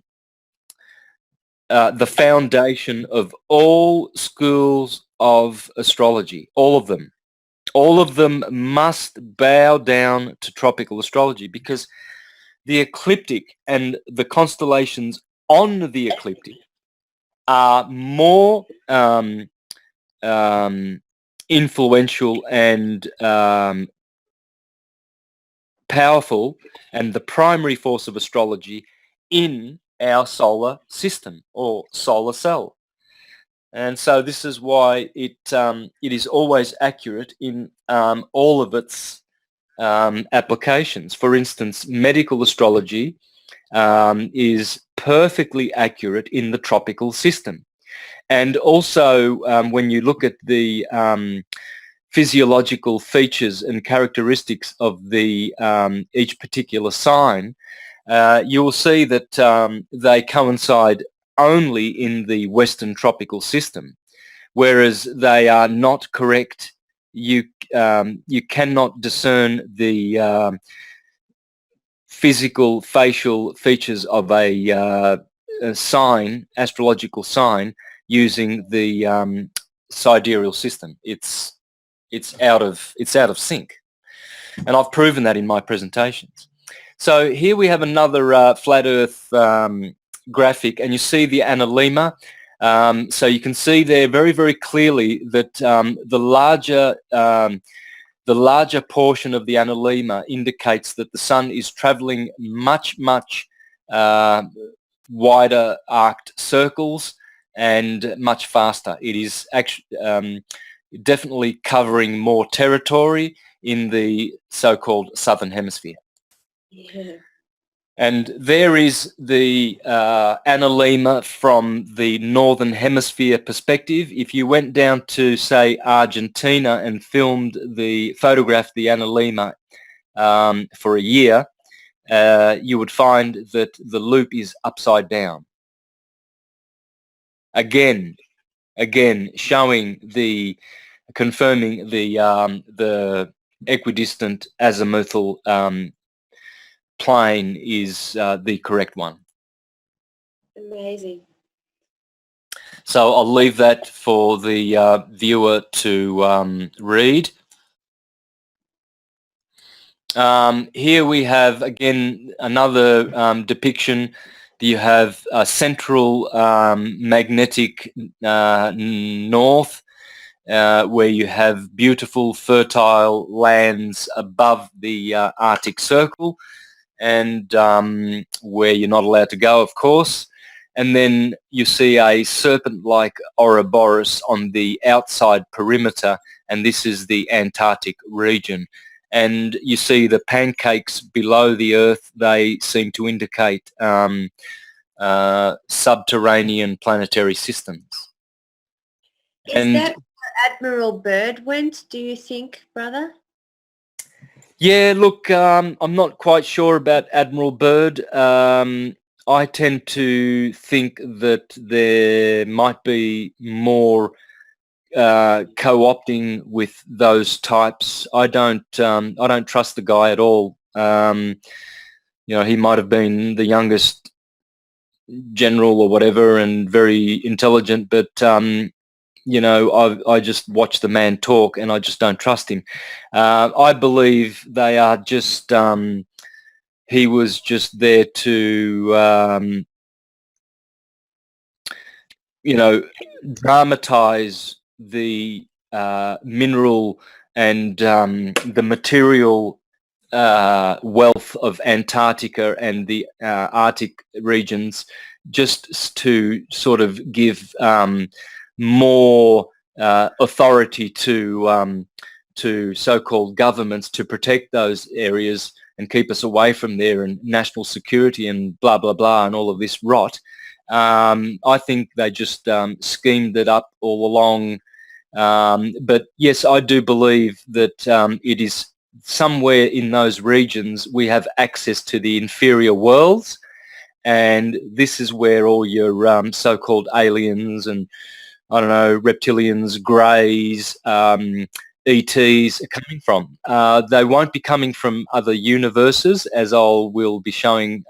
Speaker 3: foundation of all schools of astrology, all of them. All of them must bow down to tropical astrology, because the ecliptic and the constellations on the ecliptic are more influential and powerful, and the primary force of astrology in our solar system or solar cell. And so this is why it is always accurate in all of its applications. For instance, medical astrology is perfectly accurate in the tropical system. And also, when you look at the physiological features and characteristics of the each particular sign, you will see that they coincide only in the Western tropical system, whereas they are not correct. You cannot discern the physical facial features of a sign, astrological sign, using the sidereal system. It's out of sync, and I've proven that in my presentations. So here we have another flat Earth graphic, and you see the analemma. So you can see there very, very clearly that the larger portion of the analemma indicates that the sun is traveling much, much wider arced circles and much faster. It is actually definitely covering more territory in the so-called southern hemisphere.
Speaker 2: Yeah.
Speaker 3: And there is the analemma from the northern hemisphere perspective. If you went down to, say, Argentina and photographed the analemma for a year, you would find that the loop is upside down. Again, confirming the equidistant azimuthal plane is the correct one.
Speaker 2: Amazing.
Speaker 3: So I'll leave that for the viewer to read. Here we have again another depiction. You have a central magnetic north where you have beautiful fertile lands above the Arctic Circle, and where you're not allowed to go, of course. And then you see a serpent-like Ouroboros on the outside perimeter, and this is the Antarctic region. And you see the pancakes below the Earth. They seem to indicate subterranean planetary systems.
Speaker 2: Is that where Admiral Byrd went, do you think, brother?
Speaker 3: Yeah, look, I'm not quite sure about Admiral Byrd. I tend to think that there might be more co-opting with those types. I don't trust the guy at all. You know, he might have been the youngest general or whatever and very intelligent, but you know, I just watch the man talk and I just don't trust him. I believe they are just, he was just there to, you know, dramatize the mineral and the material wealth of Antarctica and the Arctic regions, just to sort of give more authority to so-called governments to protect those areas and keep us away from there, and national security and blah blah blah and all of this rot. I think they just schemed it up all along. But yes, I do believe that it is somewhere in those regions we have access to the inferior worlds, and this is where all your so-called aliens and, I don't know, reptilians, greys, ETs are coming from. They won't be coming from other universes, as will be showing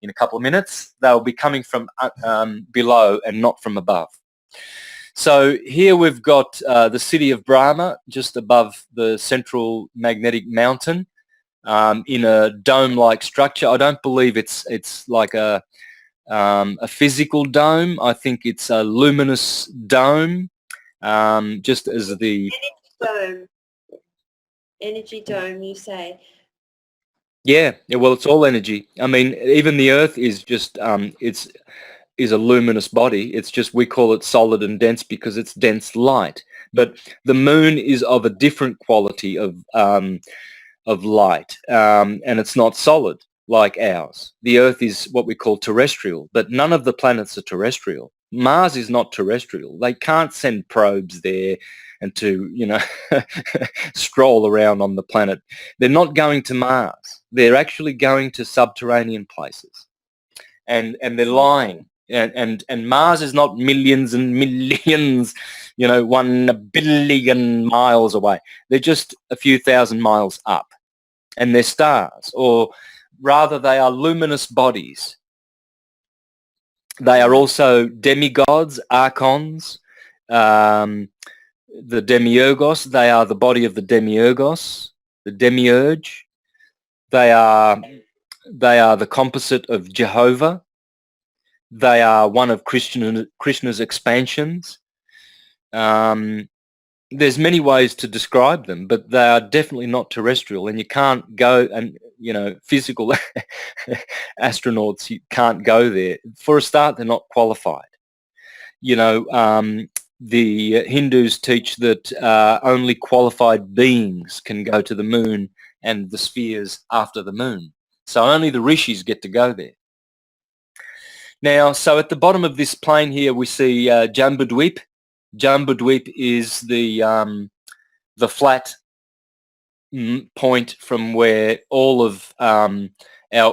Speaker 3: in a couple of minutes. They'll be coming from below and not from above. So here we've got the city of Brahma just above the central magnetic mountain in a dome-like structure. I don't believe it's like a physical dome. I think it's a luminous dome, just as the
Speaker 2: energy dome, you say?
Speaker 3: Yeah, well, it's all energy. I mean, even the Earth is just is a luminous body. It's just, we call it solid and dense because it's dense light. But the moon is of a different quality of light, and it's not solid like ours. The Earth is what we call terrestrial, but none of the planets are terrestrial. Mars is not terrestrial. They can't send probes there and to, you know, stroll around on the planet. They're not going to Mars. They're actually going to subterranean places, and they're lying. And Mars is not millions and millions, you know, 1 billion miles away. They're just a few thousand miles up, and they're stars, or rather they are luminous bodies. They are also demigods, archons, the demiurgos. They are the body of the demiurgos, the demiurge. They are the composite of Jehovah. They are one of Krishna's expansions. There's many ways to describe them, but they are definitely not terrestrial, and you can't go and, physical astronauts, you can't go there. For a start, they're not qualified. The Hindus teach that only qualified beings can go to the moon and the spheres after the moon. So only the rishis get to go there. Now, so at the bottom of this plane here, we see Jambudweep. Jambudweep is the flat point from where all of our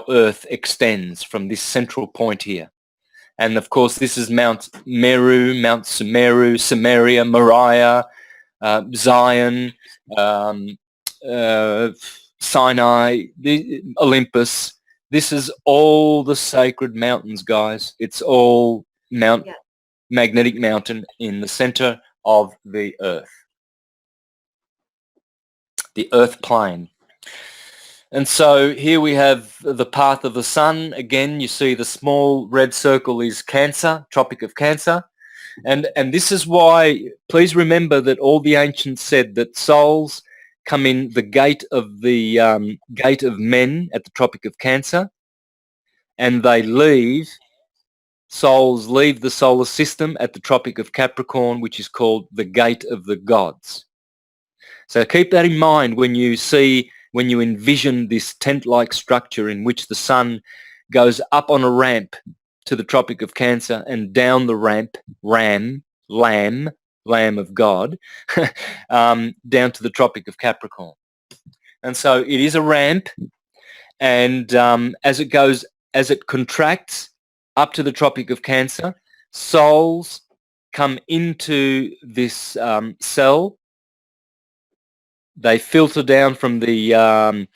Speaker 3: Earth extends, from this central point here. And of course, this is Mount Meru, Mount Sumeru, Samaria, Moriah, Zion, Sinai, Olympus. This is all the sacred mountains, guys. It's all Magnetic Mountain in the center of the Earth, the Earth plane. And so here we have the path of the sun. Again, you see the small red circle is Cancer, Tropic of Cancer. And this is why, please remember that all the ancients said that souls come in the gate of men at the Tropic of Cancer, and souls leave the solar system at the Tropic of Capricorn, which is called the gate of the gods. So keep that in mind when you envision this tent-like structure in which the sun goes up on a ramp to the Tropic of Cancer and down the ramp, Lamb of God, down to the Tropic of Capricorn. And so it is a ramp, and as it contracts up to the Tropic of Cancer, souls come into this cell. They filter down from the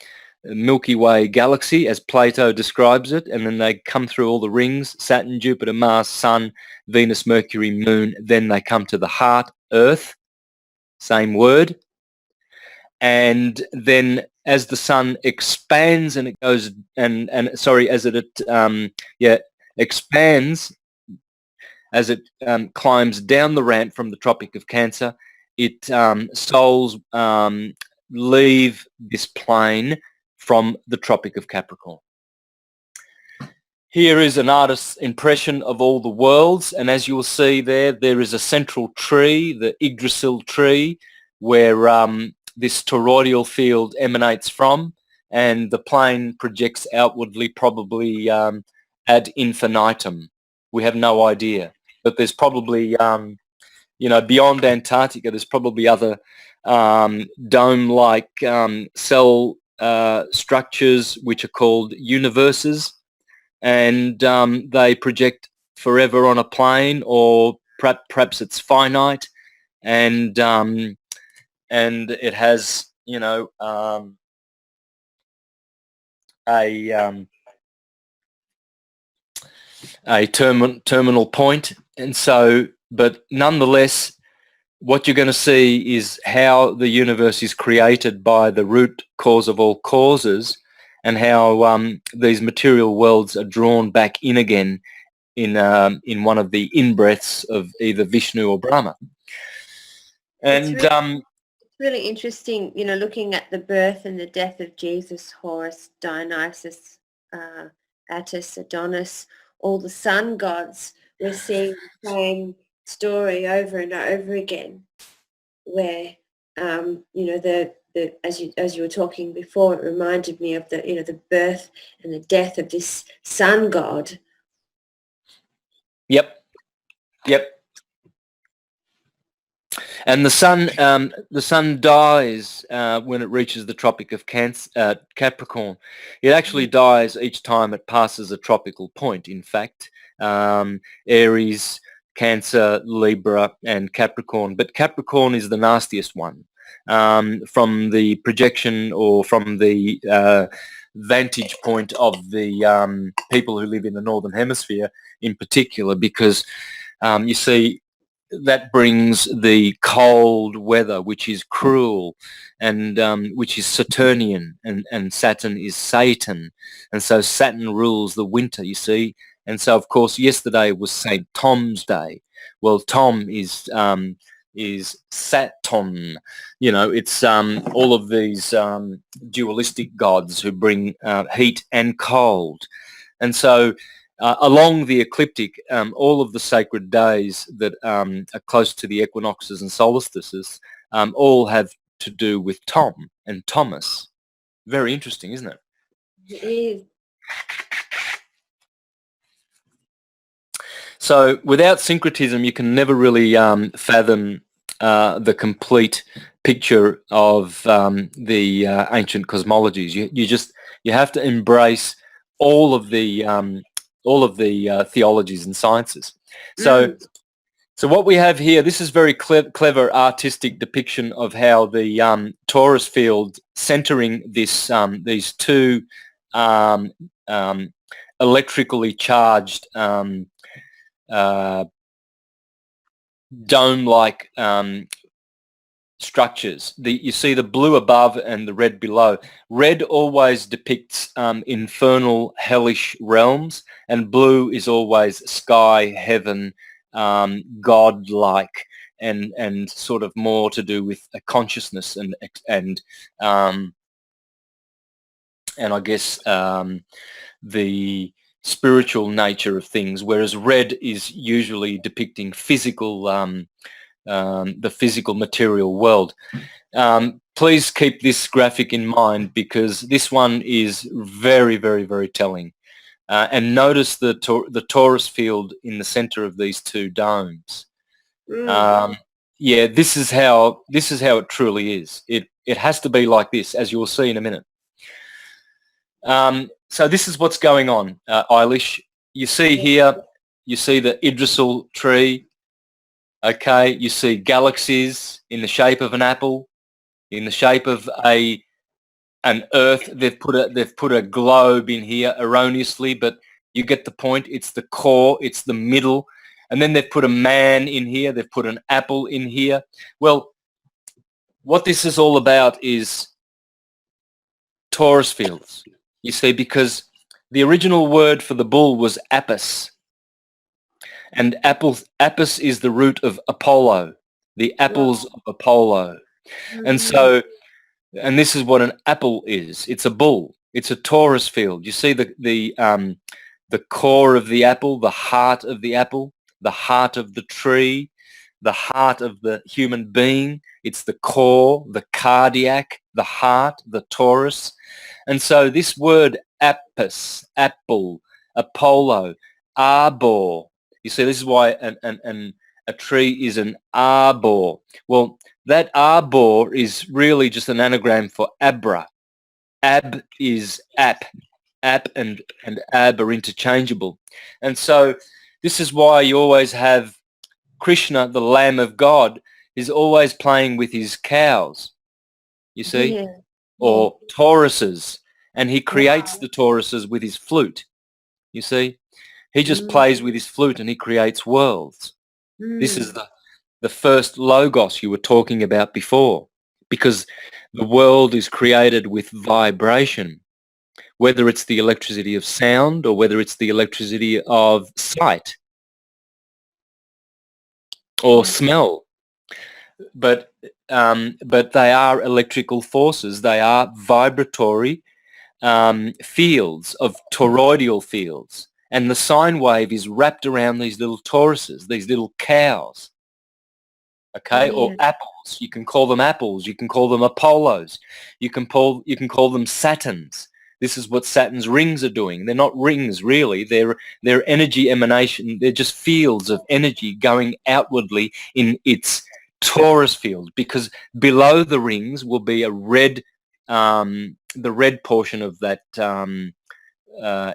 Speaker 3: Milky Way galaxy, as Plato describes it, and then they come through all the rings, Saturn, Jupiter, Mars, Sun, Venus, Mercury, Moon. Then they come to the heart, Earth, same word. And then as the sun expands and it goes, expands, as it climbs down the ramp from the Tropic of Cancer, souls leave this plane from the Tropic of Capricorn. Here is an artist's impression of all the worlds, and as you will see there is a central tree, the Yggdrasil tree, where this toroidal field emanates from, and the plane projects outwardly, probably ad infinitum. We have no idea, but there's probably beyond Antarctica, there's probably other dome-like cell structures which are called universes, and they project forever on a plane, or perhaps it's finite, and it has a terminal point, and so. But nonetheless, what you're going to see is how the universe is created by the root cause of all causes, and how these material worlds are drawn back in again in one of the in-breaths of either Vishnu or Brahma. And
Speaker 2: it's really interesting, looking at the birth and the death of Jesus, Horus, Dionysus, Attis, Adonis, all the sun gods. We're seeing the same story over and over again, where as you were talking before, it reminded me of the birth and the death of this sun god.
Speaker 3: Yep. And the sun dies when it reaches the Tropic of Capricorn. It actually dies each time it passes a tropical point. In fact, Aries, Cancer, Libra, and Capricorn. But Capricorn is the nastiest one from the projection, or from the vantage point of the people who live in the Northern Hemisphere in particular, because you see that brings the cold weather, which is cruel, and which is Saturnian, and Saturn is Satan, and so Saturn rules the winter, you see. And so, of course, yesterday was St. Tom's Day. Well, Tom is Saturn. You know, it's all of these dualistic gods who bring heat and cold. And so along the ecliptic, all of the sacred days that are close to the equinoxes and solstices all have to do with Tom and Thomas. Very interesting, isn't it?
Speaker 2: It is.
Speaker 3: So without syncretism, you can never really fathom the complete picture of the ancient cosmologies. You have to embrace all of the theologies and sciences. So what we have here, this is very clever artistic depiction of how the torus field centering this these two electrically charged dome-like structures. You see the blue above and the red below. Red always depicts infernal, hellish realms, and blue is always sky, heaven, God-like, and sort of more to do with a consciousness and I guess the spiritual nature of things, whereas red is usually depicting physical, the physical material world. Please keep this graphic in mind, because this one is very, very, very telling. And notice the torus field in the center of these two domes. Yeah, this is how it truly is. It has to be like this, as you will see in a minute. So this is what's going on, Eilish. You see here, you see the Yggdrasil tree. Okay, you see galaxies in the shape of an apple, in the shape of an Earth. They've put a globe in here erroneously, but you get the point. It's the core, it's the middle, and then they've put a man in here. They've put an apple in here. Well, what this is all about is torus fields. You see, because the original word for the bull was apis, and apis is the root of Apollo, the apples of Apollo. And so, and this is what an apple is. It's a bull. It's a torus field. You see the core of the apple, the heart of the apple, the heart of the tree, the heart of the human being. It's the core, the cardiac, the heart, the torus. And so this word apis, apple, Apollo, arbor. You see, this is why a tree is an arbor. Well, that arbor is really just an anagram for abra. Ab is app. App and ab are interchangeable. And so this is why you always have Krishna, the Lamb of God, is always playing with his cows, you see, or tauruses, and he creates the tauruses with his flute, you see. He just plays with his flute and he creates worlds. This is the first logos you were talking about before, because the world is created with vibration, whether it's the electricity of sound or whether it's the electricity of sight or smell. But they are electrical forces. They are vibratory fields, of toroidal fields. And the sine wave is wrapped around these little tauruses, these little cows. Okay, or apples. You can call them apples. You can call them Apollos. You can call them Saturns. This is what Saturn's rings are doing. They're not rings, really. They're energy emanation. They're just fields of energy going outwardly in its torus field, because below the rings will be a red, the red portion of that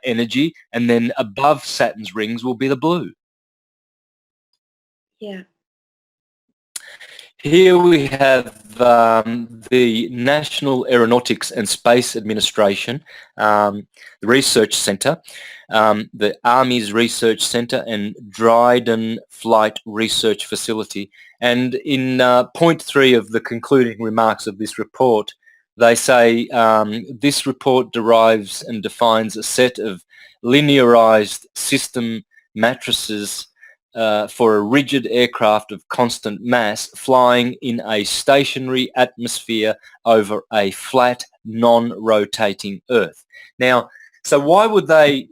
Speaker 3: energy, and then above Saturn's rings will be the blue.
Speaker 2: Yeah.
Speaker 3: Here we have the National Aeronautics and Space Administration, the Research Centre, the Army's Research Centre and Dryden Flight Research Facility. And in point 3 of the concluding remarks of this report, they say this report derives and defines a set of linearized system matrices for a rigid aircraft of constant mass flying in a stationary atmosphere over a flat, non-rotating Earth. Now, so why would they,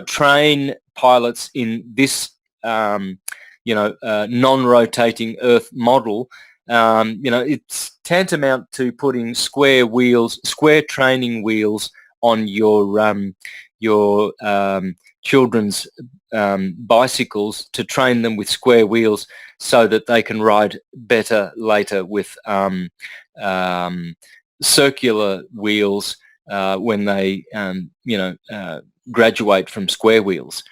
Speaker 3: train pilots in this, non-rotating Earth model? It's tantamount to putting square training wheels on your children's bicycles to train them with square wheels so that they can ride better later with circular wheels when they graduate from square wheels.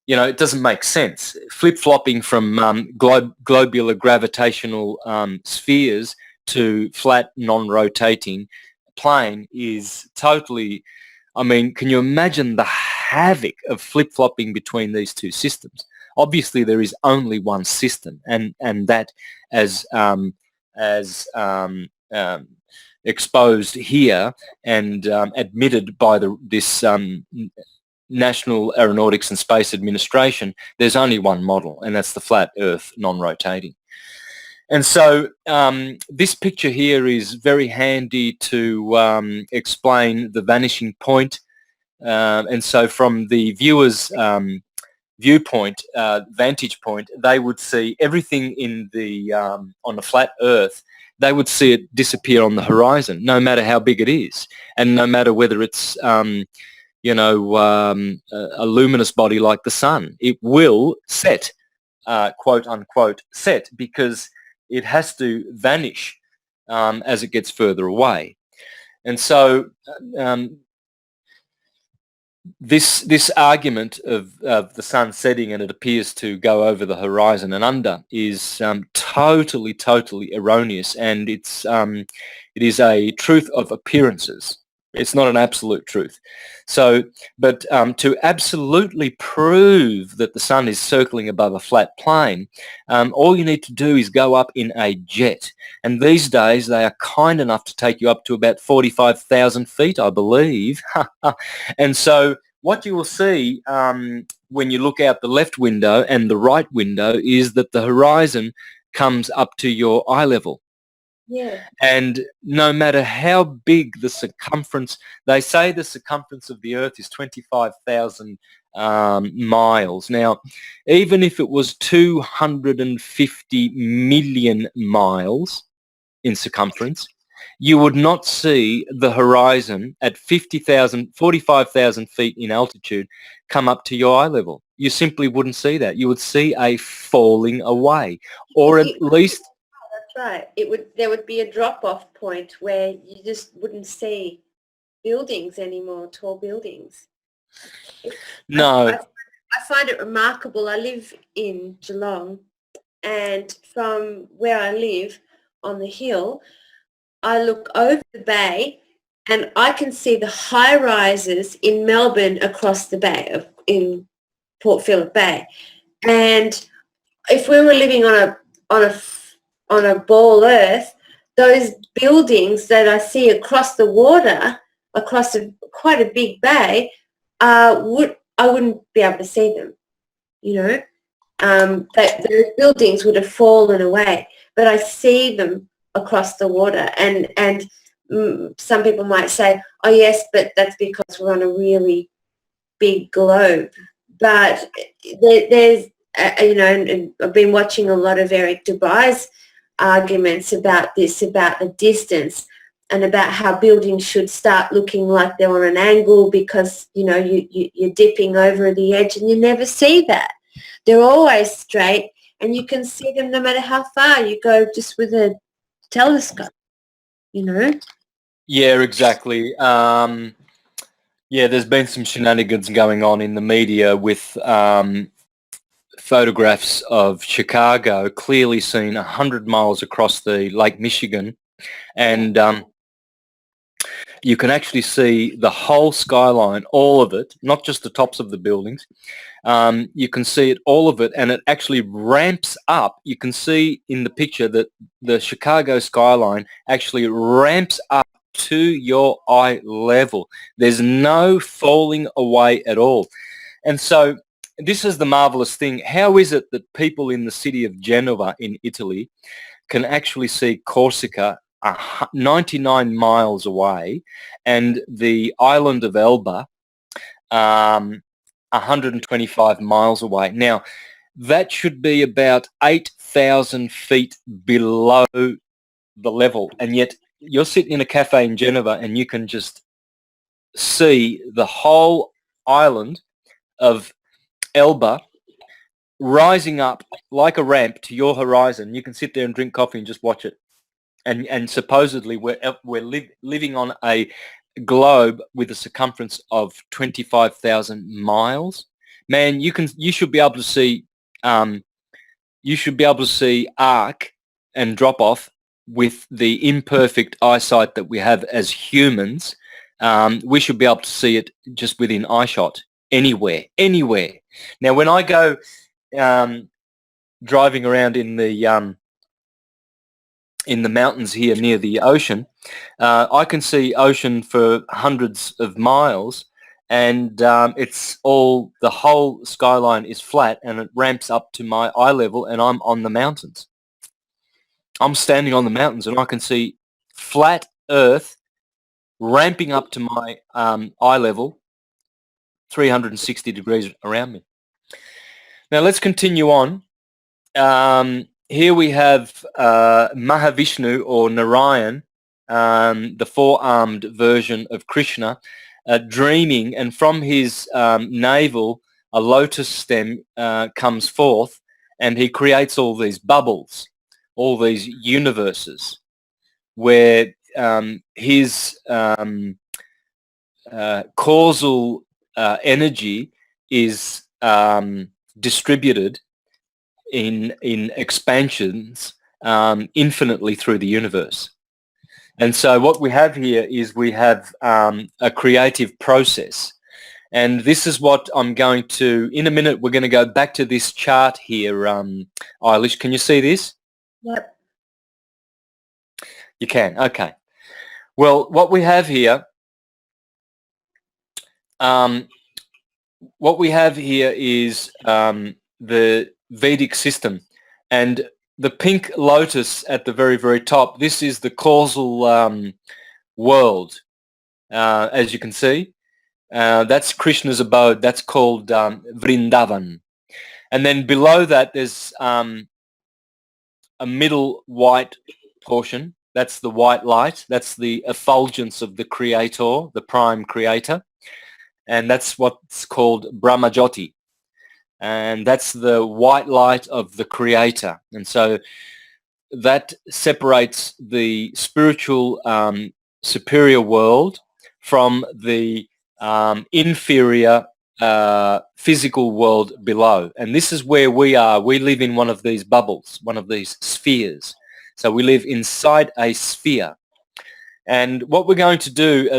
Speaker 3: It doesn't make sense. Flip-flopping from globular gravitational spheres to flat non-rotating plane is totally, can you imagine the havoc of flip-flopping between these two systems? Obviously, there is only one system, and that, as exposed here and admitted by this National Aeronautics and Space Administration, there's only one model, and that's the flat Earth non-rotating. And so this picture here is very handy to explain the vanishing point. And so from the viewer's viewpoint, vantage point, they would see everything in the on the flat Earth. They would see it disappear on the horizon, no matter how big it is, and no matter whether it's a luminous body like the sun. It will set, quote unquote, set, because it has to vanish as it gets further away. And so this argument of the sun setting and it appears to go over the horizon and under is totally erroneous, and it is a truth of appearances. It's not an absolute truth. So, but to absolutely prove that the sun is circling above a flat plane, all you need to do is go up in a jet. And these days, they are kind enough to take you up to about 45,000 feet, I believe. And so what you will see when you look out the left window and the right window is that the horizon comes up to your eye level.
Speaker 2: Yeah.
Speaker 3: And no matter how big the circumference, they say the circumference of the Earth is 25,000 miles. Now, even if it was 250 million miles in circumference, you would not see the horizon at 45,000 feet in altitude come up to your eye level. You simply wouldn't see that. You would see a falling away, or at least...
Speaker 2: Right. There would be a drop-off point where you just wouldn't see buildings anymore, tall buildings.
Speaker 3: No.
Speaker 2: I find it remarkable. I live in Geelong, and from where I live on the hill, I look over the bay and I can see the high rises in Melbourne across the bay, in Port Phillip Bay. And if we were living on a ball Earth, those buildings that I see across the water, across quite a big bay, I wouldn't be able to see them. That those buildings would have fallen away, but I see them across the water. And some people might say, oh yes, but that's because we're on a really big globe. But there's, and I've been watching a lot of Eric Dubai's arguments about this, about the distance, and about how buildings should start looking like they're on an angle because, you're dipping over the edge, and you never see that. They're always straight, and you can see them no matter how far you go just with a telescope,
Speaker 3: Yeah, exactly. There's been some shenanigans going on in the media with photographs of Chicago, clearly seen 100 miles across the Lake Michigan, and you can actually see the whole skyline, all of it, not just the tops of the buildings. You can see it, all of it, and it actually ramps up. You can see in the picture that the Chicago skyline actually ramps up to your eye level. There's no falling away at all. And so this is the marvelous thing. How is it that people in the city of Genova in Italy can actually see Corsica 99 miles away, and the island of Elba 125 miles away? Now, that should be about 8,000 feet below the level, and yet you're sitting in a cafe in Geneva and you can just see the whole island of Elba rising up like a ramp to your horizon. You can sit there and drink coffee and just watch it. And supposedly we're living on a globe with a circumference of 25,000 miles. Man, you should be able to see arc and drop off with the imperfect eyesight that we have as humans. We should be able to see it just within eyeshot, anywhere. Now, when I go driving around in the mountains here near the ocean, I can see ocean for hundreds of miles, and the whole skyline is flat, and it ramps up to my eye level, and I'm on the mountains. I'm standing on the mountains, and I can see flat earth ramping up to my eye level, 360 degrees around me. Now let's continue on. Here we have Mahavishnu, or Narayan, the four-armed version of Krishna, dreaming, and from his navel a lotus stem comes forth, and he creates all these bubbles, all these universes, where his causal energy is distributed in expansions infinitely through the universe. And so what we have here is we have a creative process. And this is what I'm going to, in a minute, we're going to go back to this chart here. Eilish, can you see this?
Speaker 2: Yep.
Speaker 3: You can, okay. Well, what we have here, is the Vedic system, and the pink lotus at the very, very top. This is the causal world, as you can see. That's Krishna's abode. That's called Vrindavan. And then below that, there's a middle white portion. That's the white light. That's the effulgence of the creator, the prime creator. And that's what's called Brahmajyoti. And that's the white light of the creator. And so that separates the spiritual superior world from the inferior physical world below. And this is where we are. We live in one of these bubbles, one of these spheres. So we live inside a sphere. And what we're going to do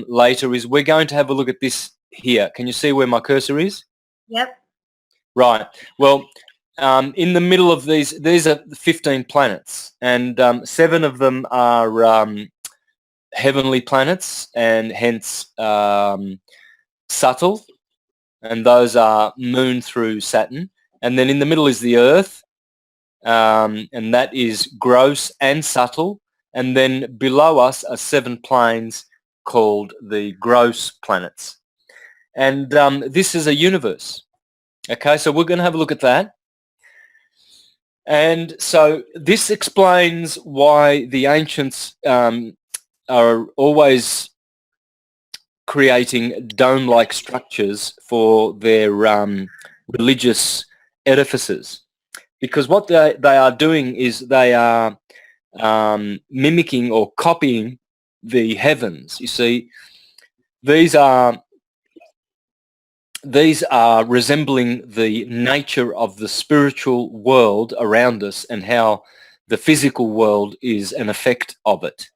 Speaker 3: later is we're going to have a look at this here. Can you see where my cursor is?
Speaker 2: Yep.
Speaker 3: Right. Well, in the middle of these are 15 planets, and 7 of them are heavenly planets, and hence subtle, and those are Moon through Saturn. And then in the middle is the Earth, and that is gross and subtle. And then below us are 7 planes called the gross planets. And this is a universe. Okay, so we're going to have a look at that. And so this explains why the ancients are always creating dome-like structures for their religious edifices. Because what they are doing is they are mimicking or copying the heavens. You see, these are these are resembling the nature of the spiritual world around us and how the physical world is an effect of it.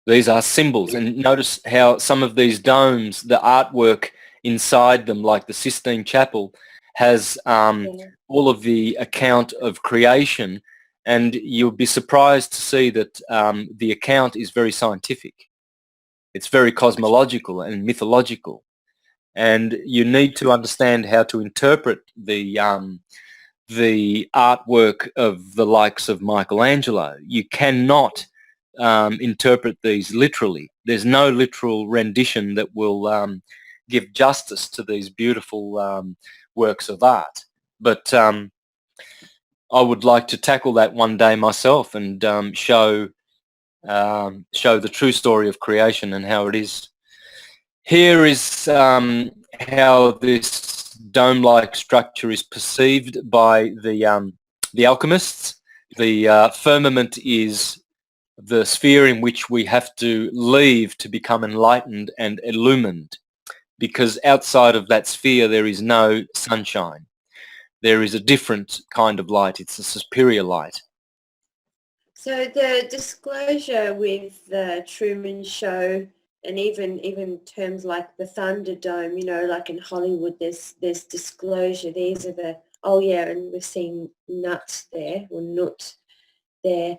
Speaker 3: These are symbols, and notice how some of these domes, the artwork inside them, like the Sistine Chapel, has all of the account of creation, and you'll be surprised to see that the account is very scientific. It's very cosmological and mythological. And you need to understand how to interpret the artwork of the likes of Michelangelo. You cannot interpret these literally. There's no literal rendition that will give justice to these beautiful works of art. But I would like to tackle that one day myself and show the true story of creation and how it is. Here is how this dome-like structure is perceived by the alchemists. The firmament is the sphere in which we have to leave to become enlightened and illumined, because outside of that sphere there is no sunshine. There is a different kind of light. It's a superior light.
Speaker 2: So the disclosure with the Truman Show, and even terms like the Thunderdome, you know, like in Hollywood, there's disclosure. These are the, oh yeah, and we're seeing nuts there, or nut there.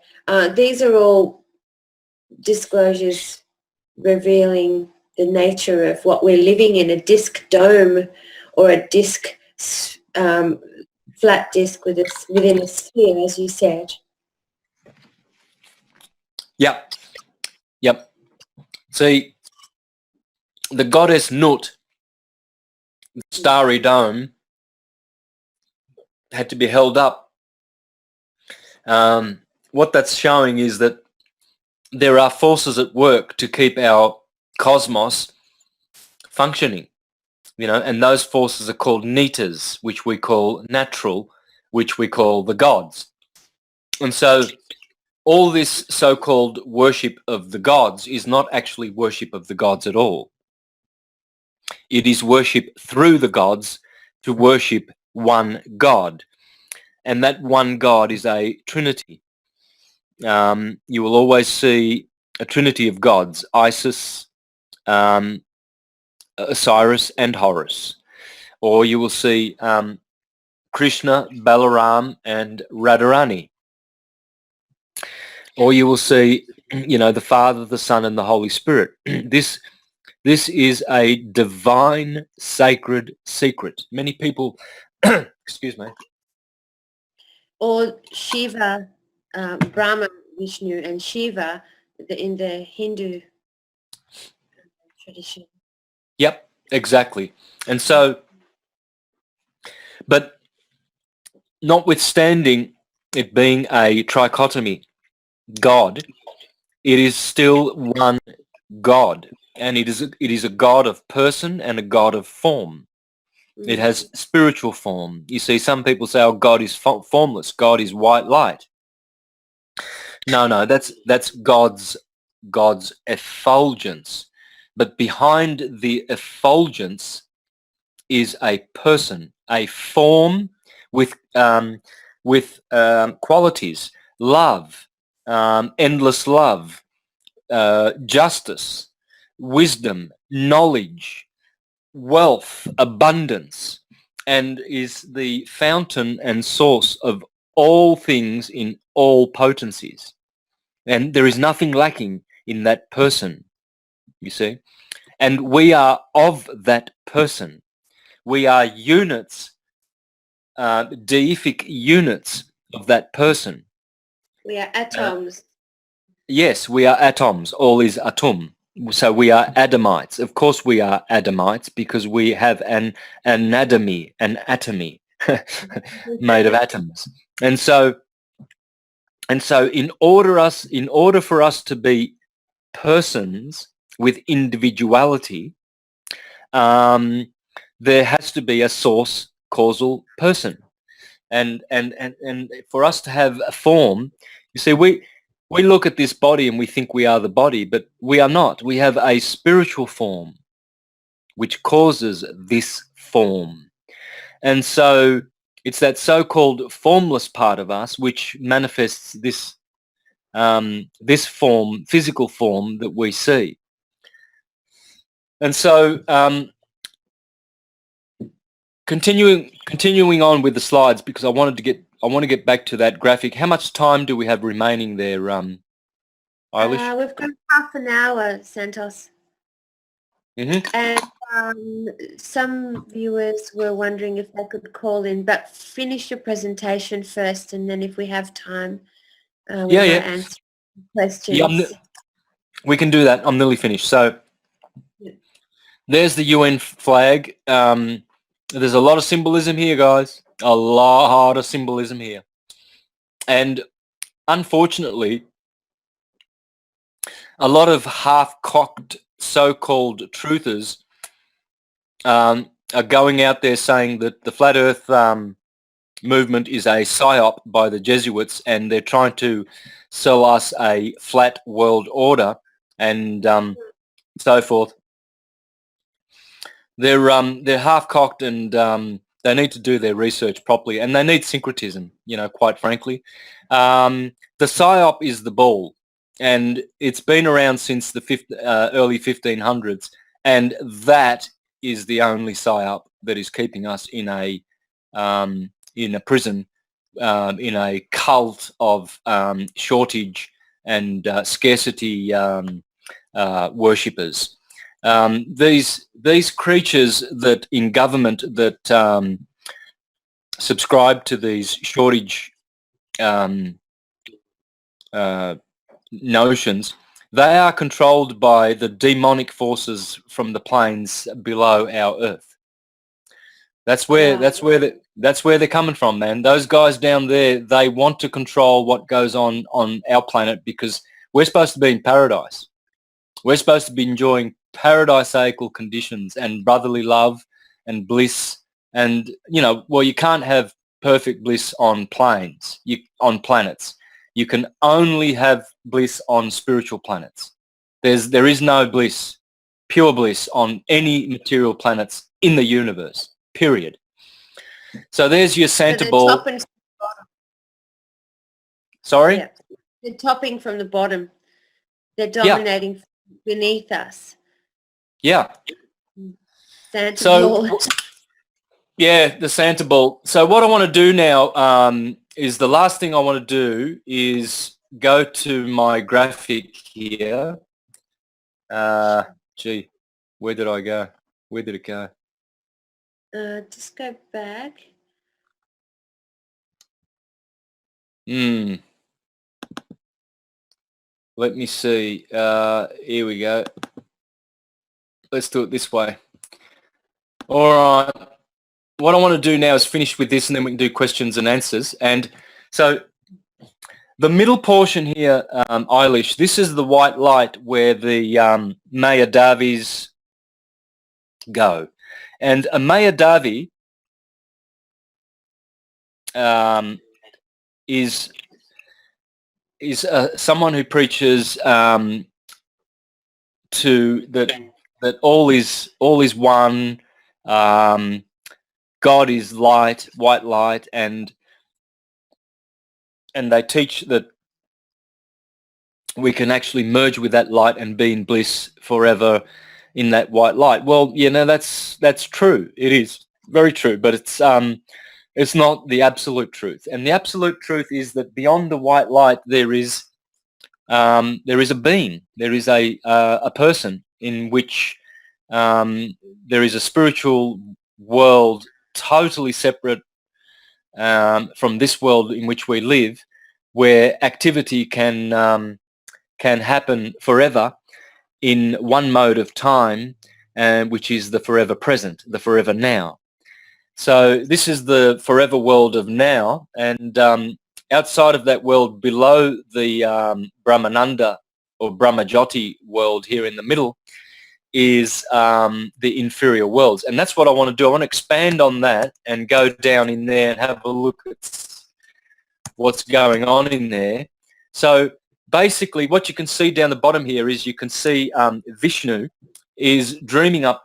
Speaker 2: These are all disclosures revealing the nature of what we're living in, a disc dome or a disc, flat disc within a sphere, as you said.
Speaker 3: Yep. See, the goddess Nut, the starry dome, had to be held up. What that's showing is that there are forces at work to keep our cosmos functioning, you know, and those forces are called netas, which we call natural, which we call the gods. And so all this so-called worship of the gods is not actually worship of the gods at all. It is worship through the gods to worship one God. And that one God is a trinity. You will always see a trinity of gods, Isis, Osiris and Horus. Or you will see Krishna, Balaram and Radharani. Or you will see, you know, the Father, the Son and the Holy Spirit. This is a divine, sacred secret. Many people, excuse me.
Speaker 2: Or Shiva, Brahma, Vishnu and Shiva in the Hindu tradition.
Speaker 3: Yep, exactly. And so, but notwithstanding it being a trichotomy God, it is still one God, and it is a God of person and a God of form. It has spiritual form. You see, some people say, "Oh, God is formless. God is white light." No, that's God's effulgence. But behind the effulgence is a person, a form with qualities: love, endless love, justice, wisdom, knowledge, wealth, abundance, and is the fountain and source of all things in all potencies. And there is nothing lacking in that person, you see. And we are of that person. We are units, deific units of that person.
Speaker 2: We are atoms.
Speaker 3: Yes, we are atoms. All is atom. So we are Adamites. Of course we are Adamites because we have an atomy made of atoms. And so in order for us to be persons with individuality, there has to be a source causal person. And for us to have a form, you see, we look at this body and we think we are the body, but we are not. We have a spiritual form. which causes this form. And so it's that so-called formless part of us which manifests this this form, physical form that we see. And so continuing on with the slides, because I want to get back to that graphic. How much time do we have remaining there, Eilish?
Speaker 2: We've got half an hour, Santos.
Speaker 3: Mm-hmm.
Speaker 2: And some viewers were wondering if they could call in, but finish your presentation first, and then if we have time, we might answer questions.
Speaker 3: Yeah, we can do that. I'm nearly finished. So there's the UN flag. There's a lot of symbolism here, guys. A lot of symbolism here. And unfortunately, a lot of half-cocked so-called truthers are going out there saying that the Flat Earth movement is a psyop by the Jesuits, and they're trying to sell us a flat world order and so forth. They're half-cocked, and they need to do their research properly, and they need syncretism, quite frankly. The psyop is the ball, and it's been around since the early 1500s, and that is the only psyop that is keeping us in a prison, in a cult of shortage and scarcity worshippers. These creatures that in government that subscribe to these shortage notions, they are controlled by the demonic forces from the planes below our Earth. That's where they're coming from, man. Those guys down there, they want to control what goes on our planet, because we're supposed to be in paradise. We're supposed to be enjoying paradisaical conditions and brotherly love and bliss, and you can't have perfect bliss on planets. You can only have bliss on spiritual planets. There is no bliss, pure bliss, on any material planets in the universe, period. So there's your Santa ball. Sorry?
Speaker 2: Yeah. They're topping from the bottom. They're dominating beneath us.
Speaker 3: Yeah.
Speaker 2: Santa ball.
Speaker 3: Yeah, the Santa ball. So what I want to do now is the last thing I want to do is go to my graphic here. Gee, where did I go? Where did it go?
Speaker 2: Just go back.
Speaker 3: Let me see. Here we go. Let's do it this way. All right. What I want to do now is finish with this, and then we can do questions and answers. And so the middle portion here, Eilish, this is the white light where the Maya Davis go. And a Maya Davi is someone who preaches that all is one, God is light, white light, and they teach that we can actually merge with that light and be in bliss forever in that white light. Well, that's true. It is very true, but it's not the absolute truth. And the absolute truth is that beyond the white light, there is a being, there is a person in which there is a spiritual world totally separate from this world in which we live, where activity can happen forever in one mode of time, which is the forever present, the forever now. So this is the forever world of now, and outside of that world, below the Brahmananda or Brahmajyoti world here in the middle, is the inferior worlds. And that's what I want to do. I want to expand on that and go down in there and have a look at what's going on in there. So basically what you can see down the bottom here is you can see Vishnu is dreaming up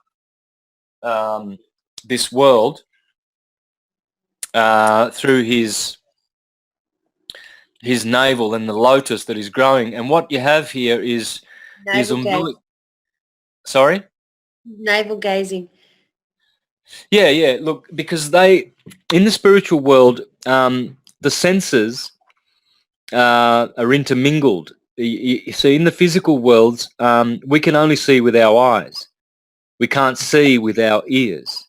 Speaker 3: this world through his navel and the lotus that is growing. And what you have here is sorry?
Speaker 2: Navel gazing.
Speaker 3: Yeah. Look, because in the spiritual world, the senses are intermingled. You see, in the physical worlds, we can only see with our eyes. We can't see with our ears.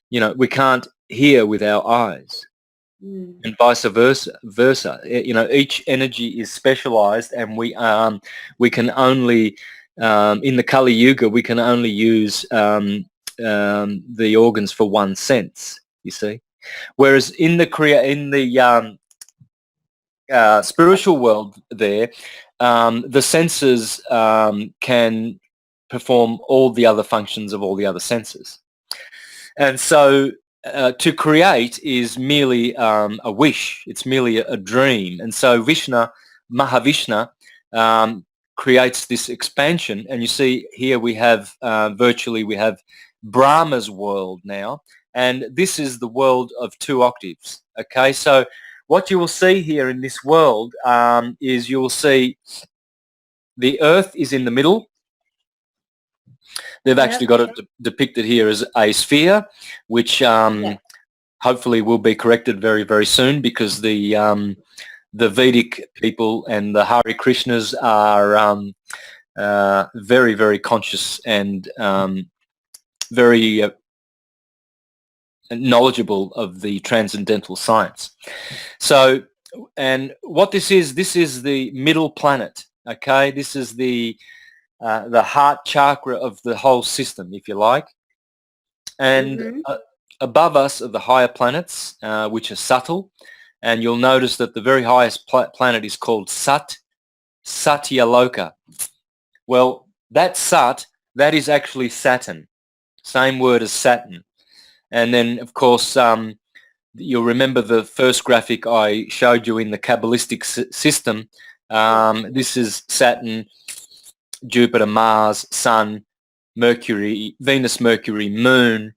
Speaker 3: We can't hear with our eyes, and vice versa. Each energy is specialized, and we can only in the Kali Yuga we can only use the organs for one sense. You see, whereas in the spiritual world, the senses can perform all the other functions of all the other senses. And so to create is merely a wish. It's merely a dream. And so Mahavishnu creates this expansion. And you see here we have we have Brahma's world now. And this is the world of 2 octaves. Okay, so what you will see here in this world is you will see the Earth is in the middle. They've actually got it depicted here as a sphere, which hopefully will be corrected very, very soon, because the Vedic people and the Hare Krishnas are very, very conscious and very knowledgeable of the transcendental science. So, and what this is the middle planet. Okay, this is the heart chakra of the whole system, if you like. And above us are the higher planets, which are subtle. And you'll notice that the very highest planet is called Satyaloka. Well, that Sat, that is actually Saturn. Same word as Saturn. And then, of course, you'll remember the first graphic I showed you in the Kabbalistic system. This is Saturn, Jupiter, Mars, Sun, Mercury, Venus, Mercury, Moon,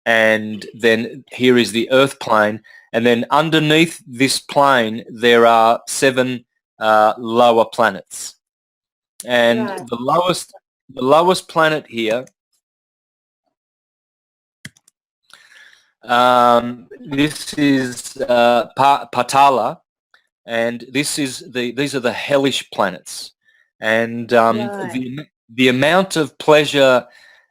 Speaker 3: and then here is the Earth plane. And then underneath this plane, there are 7 lower planets. And the lowest planet here, this is Patala, and these are the hellish planets. And the amount of pleasure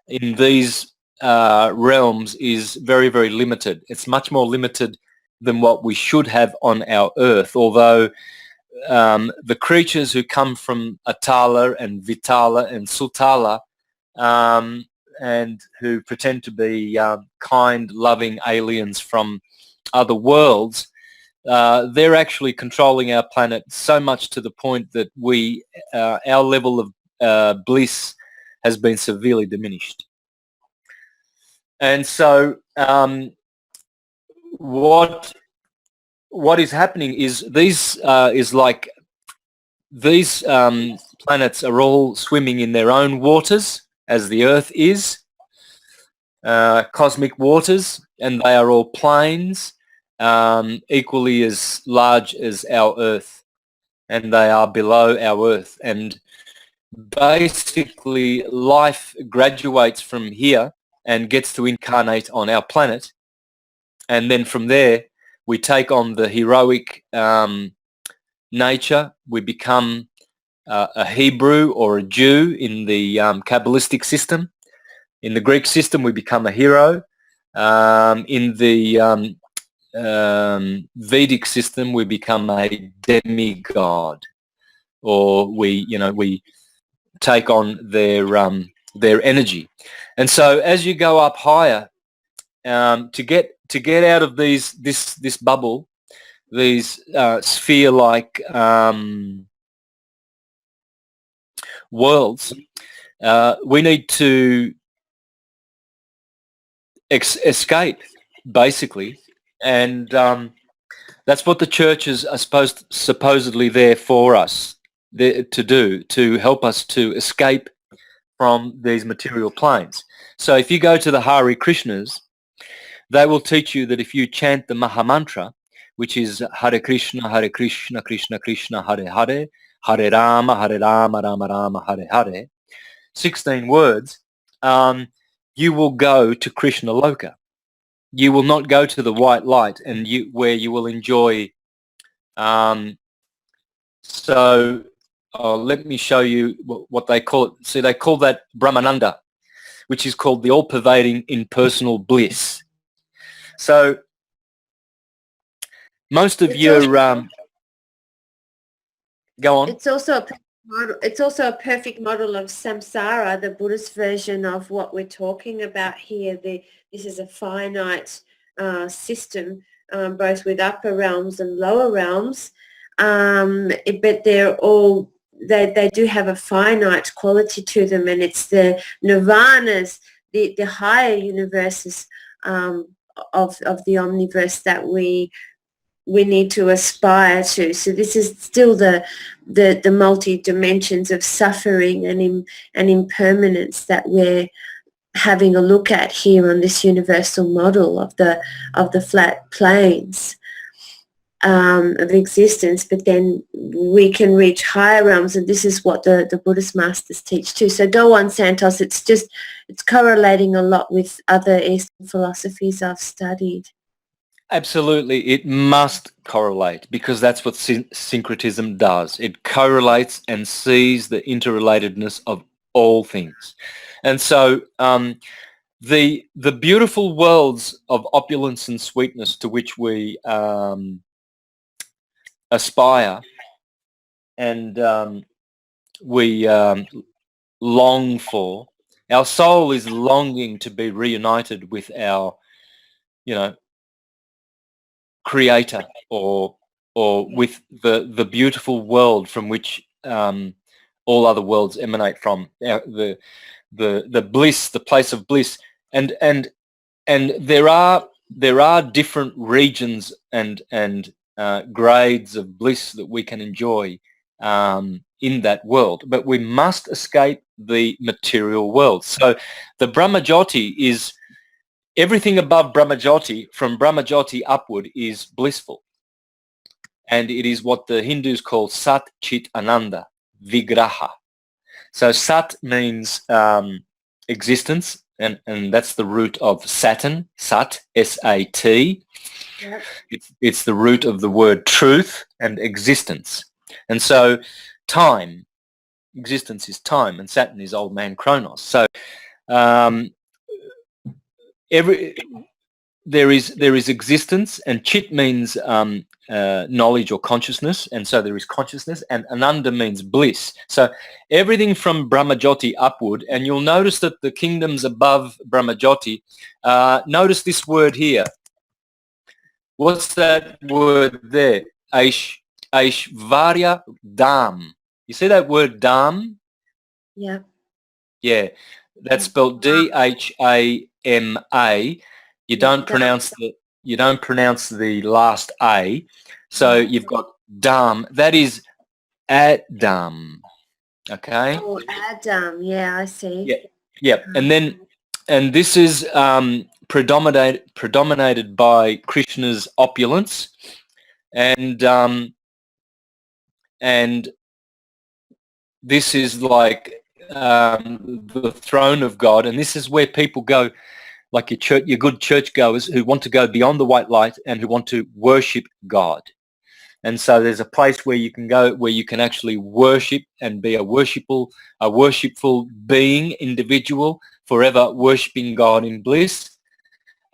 Speaker 3: in these realms is very, very limited. It's much more limited than what we should have on our Earth, although the creatures who come from Atala and Vitala and Sutala and who pretend to be kind, loving aliens from other worlds, they're actually controlling our planet so much to the point that our level of bliss has been severely diminished. And so what is happening is these planets are all swimming in their own waters, as the Earth is, cosmic waters, and they are all planes, equally as large as our Earth, and they are below our Earth. And basically life graduates from here and gets to incarnate on our planet, and then from there we take on the heroic nature. We become a Hebrew or a Jew in the Kabbalistic system. In the Greek system, we become a hero. In the Vedic system, we become a demigod, or we take on their energy. And so, as you go up higher, to get out of this bubble, these sphere-like worlds, we need to escape, basically, and that's what the churches are supposedly there for us to do, to help us to escape from these material planes. So if you go to the Hare Krishnas, they will teach you that if you chant the Maha Mantra, which is Hare Krishna, Krishna Krishna, Hare Hare, Hare Rama, Rama Rama, Hare Hare, 16 words, you will go to Krishna Loka. You will not go to the white light, and where you will enjoy. Let me show you what they call it. See, they call that Brahmananda, which is called the all-pervading impersonal bliss. So most of your go on.
Speaker 2: It's also a perfect model. It's also a perfect model of samsara, the Buddhist version of what we're talking about here. This is a finite system, both with upper realms and lower realms, but they're all they do have a finite quality to them, and it's the nirvanas, the higher universes of the omniverse that we need to aspire to. So this is still the multi dimensions of suffering and impermanence that we're having a look at here on this universal model of the flat planes of existence. But then we can reach higher realms, and this is what the Buddhist masters teach too. So go on, Santos. It's correlating a lot with other Eastern philosophies I've studied.
Speaker 3: Absolutely, it must correlate, because that's what syncretism does. It correlates and sees the interrelatedness of all things. And so the beautiful worlds of opulence and sweetness to which we aspire and we long for, our soul is longing to be reunited with our, creator, or with the beautiful world from which all other worlds emanate from, the bliss, the place of bliss, and there are different regions and grades of bliss that we can enjoy in that world, but we must escape the material world. So the Brahmajyoti is everything above Brahmajyoti. From Brahmajyoti upward is blissful. And it is what the Hindus call Sat Chit Ananda, Vigraha. So Sat means existence, and that's the root of Saturn, Sat, S-A-T. Yep. It's the root of the word truth and existence. And so time, existence is time, and Saturn is old man Kronos. So there is existence, and Chit means knowledge or consciousness, and so there is consciousness, and Ananda means bliss. So everything from Brahmajyoti upward, and you'll notice that the kingdoms above Brahmajyoti, notice this word here. What's that word there? Aishvarya Dham. You see that word Dham?
Speaker 2: Yeah.
Speaker 3: Yeah. That's spelled D-H-A-M-A. You don't pronounce the last A. So you've got Dham. That is Adam. Okay.
Speaker 2: Oh, Adam. Yeah, I see.
Speaker 3: Yeah. Yeah. And this is predominated by Krishna's opulence, and this is like the throne of God, and this is where people go, like your good churchgoers who want to go beyond the white light and who want to worship God. And so there's a place where you can go where you can actually worship and be a worshipful being, individual, forever worshiping God in bliss.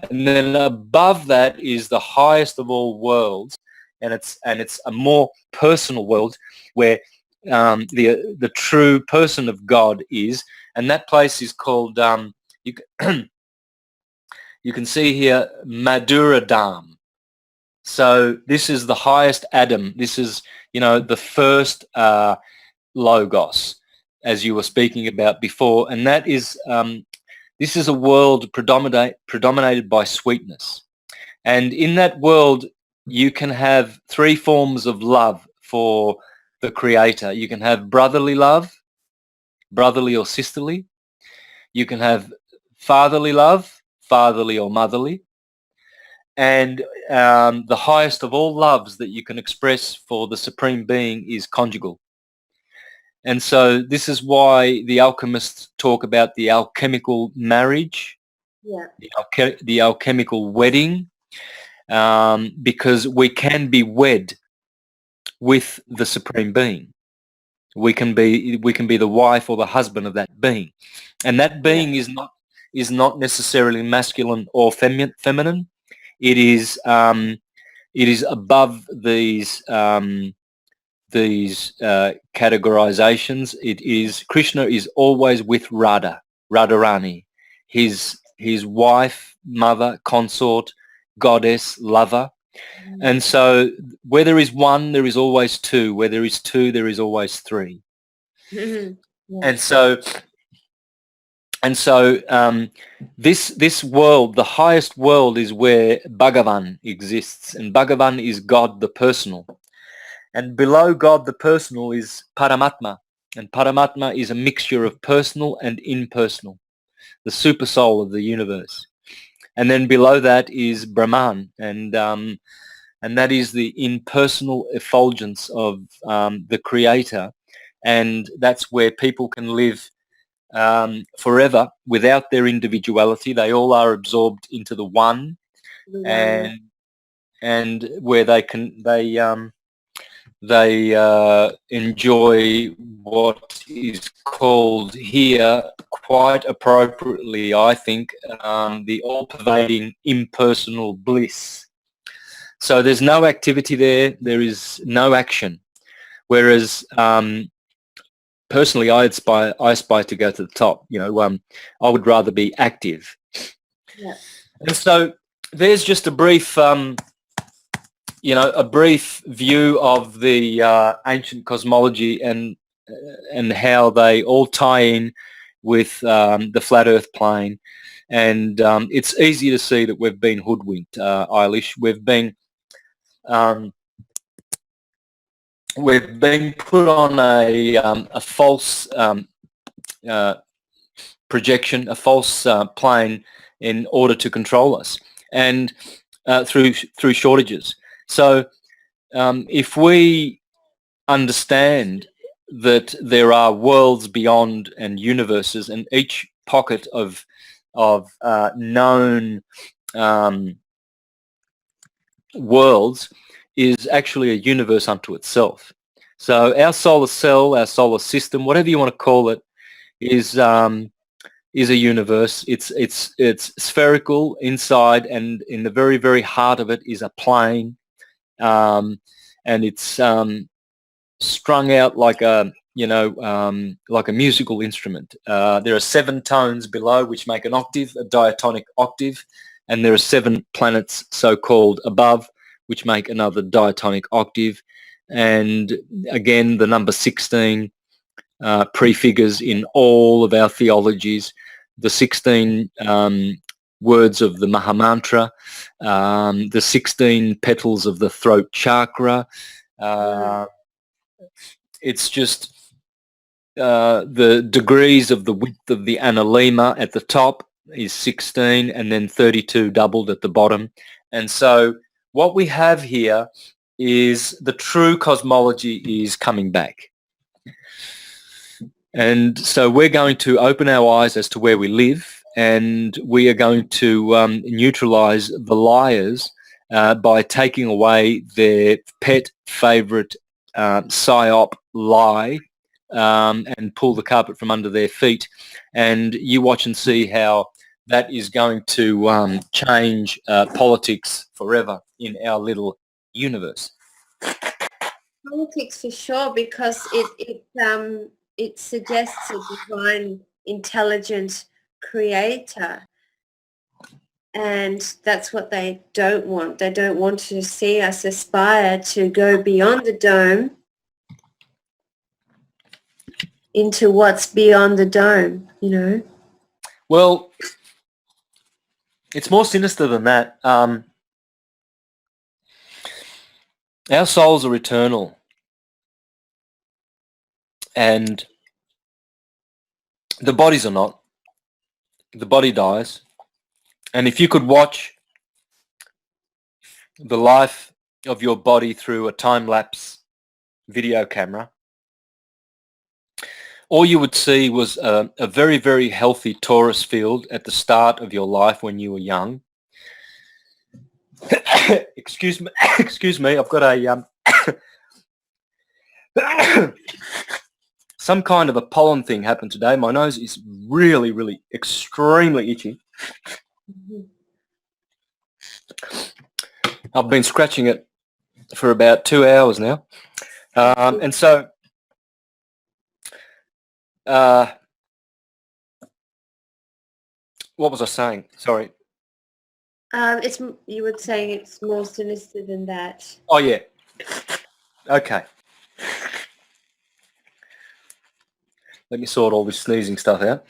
Speaker 3: And then above that is the highest of all worlds, and it's a more personal world where the true person of God is, and that place is called you can see here Madhura Dham. So this is the highest Adam. This is the first Logos, as you were speaking about before, and that is this is a world predominated by sweetness, and in that world you can have three forms of love for the Creator. You can have brotherly love, brotherly or sisterly, You can have fatherly love, fatherly or motherly, and the highest of all loves that you can express for the Supreme Being is conjugal. And so this is why the alchemists talk about the alchemical marriage, the alchemical wedding, because we can be wed with the Supreme Being. We can be the wife or the husband of that being, and that being is not necessarily masculine or feminine. It is above these categorizations. It is Krishna is always with Radharani, his wife, mother, consort, goddess, lover. And so where there is one, there is always two. Where there is two, there is always three. And so this world, the highest world, is where Bhagavan exists, and Bhagavan is God the personal. And below God the personal is Paramatma, and Paramatma is a mixture of personal and impersonal, the super soul of the universe. And then below that is Brahman, and that is the impersonal effulgence of the Creator, and that's where people can live forever without their individuality. They all are absorbed into the one, and where they enjoy what is called here, quite appropriately, I think, the all-pervading impersonal bliss. So there's no activity there. There is no action. Whereas personally, I aspire to go to the top. I would rather be active.
Speaker 2: Yeah.
Speaker 3: And so there's just a brief, a brief view of the ancient cosmology and how they all tie in with the flat Earth plane. And it's easy to see that we've been hoodwinked, Eilish. We've been put on a false projection, a false plane, in order to control us, and through shortages. So if we understand that there are worlds beyond and universes, and each pocket of known worlds is actually a universe unto itself. So our solar cell, our solar system, whatever you want to call it, is a universe. It's spherical inside, and in the very, very heart of it is a plane, and it's strung out like a musical instrument. There are 7 tones below which make an octave, a diatonic octave, and there are 7 planets so-called above which make another diatonic octave. And again, the number 16 prefigures in all of our theologies the 16 words of the Mahamantra, the 16 petals of the throat chakra. It's just the degrees of the width of the analema at the top is 16, and then 32 doubled at the bottom. And so what we have here is the true cosmology is coming back. And so we're going to open our eyes as to where we live, and we are going to neutralize the liars by taking away their pet favorite psyop lie, and pull the carpet from under their feet. And you watch and see how that is going to change politics forever in our little universe.
Speaker 2: Politics for sure, because it suggests a divine, intelligent creator, and that's what they don't want. They don't want to see us aspire to go beyond the dome into what's beyond the dome,
Speaker 3: Well, it's more sinister than that. Our souls are eternal, and the bodies are not.
Speaker 4: the body dies, and if you could watch the life of your body through a time-lapse video camera, all you would see was a very, very healthy torus field at the start of your life when you were young. Excuse me, excuse me, I've got a some kind of a pollen thing happened today. My nose is really, really extremely itchy. I've been scratching it for about 2 hours now. And so what was I saying? Sorry.
Speaker 2: You were saying it's more sinister than that.
Speaker 4: Oh, yeah. Okay. Let me sort all this sneezing stuff out.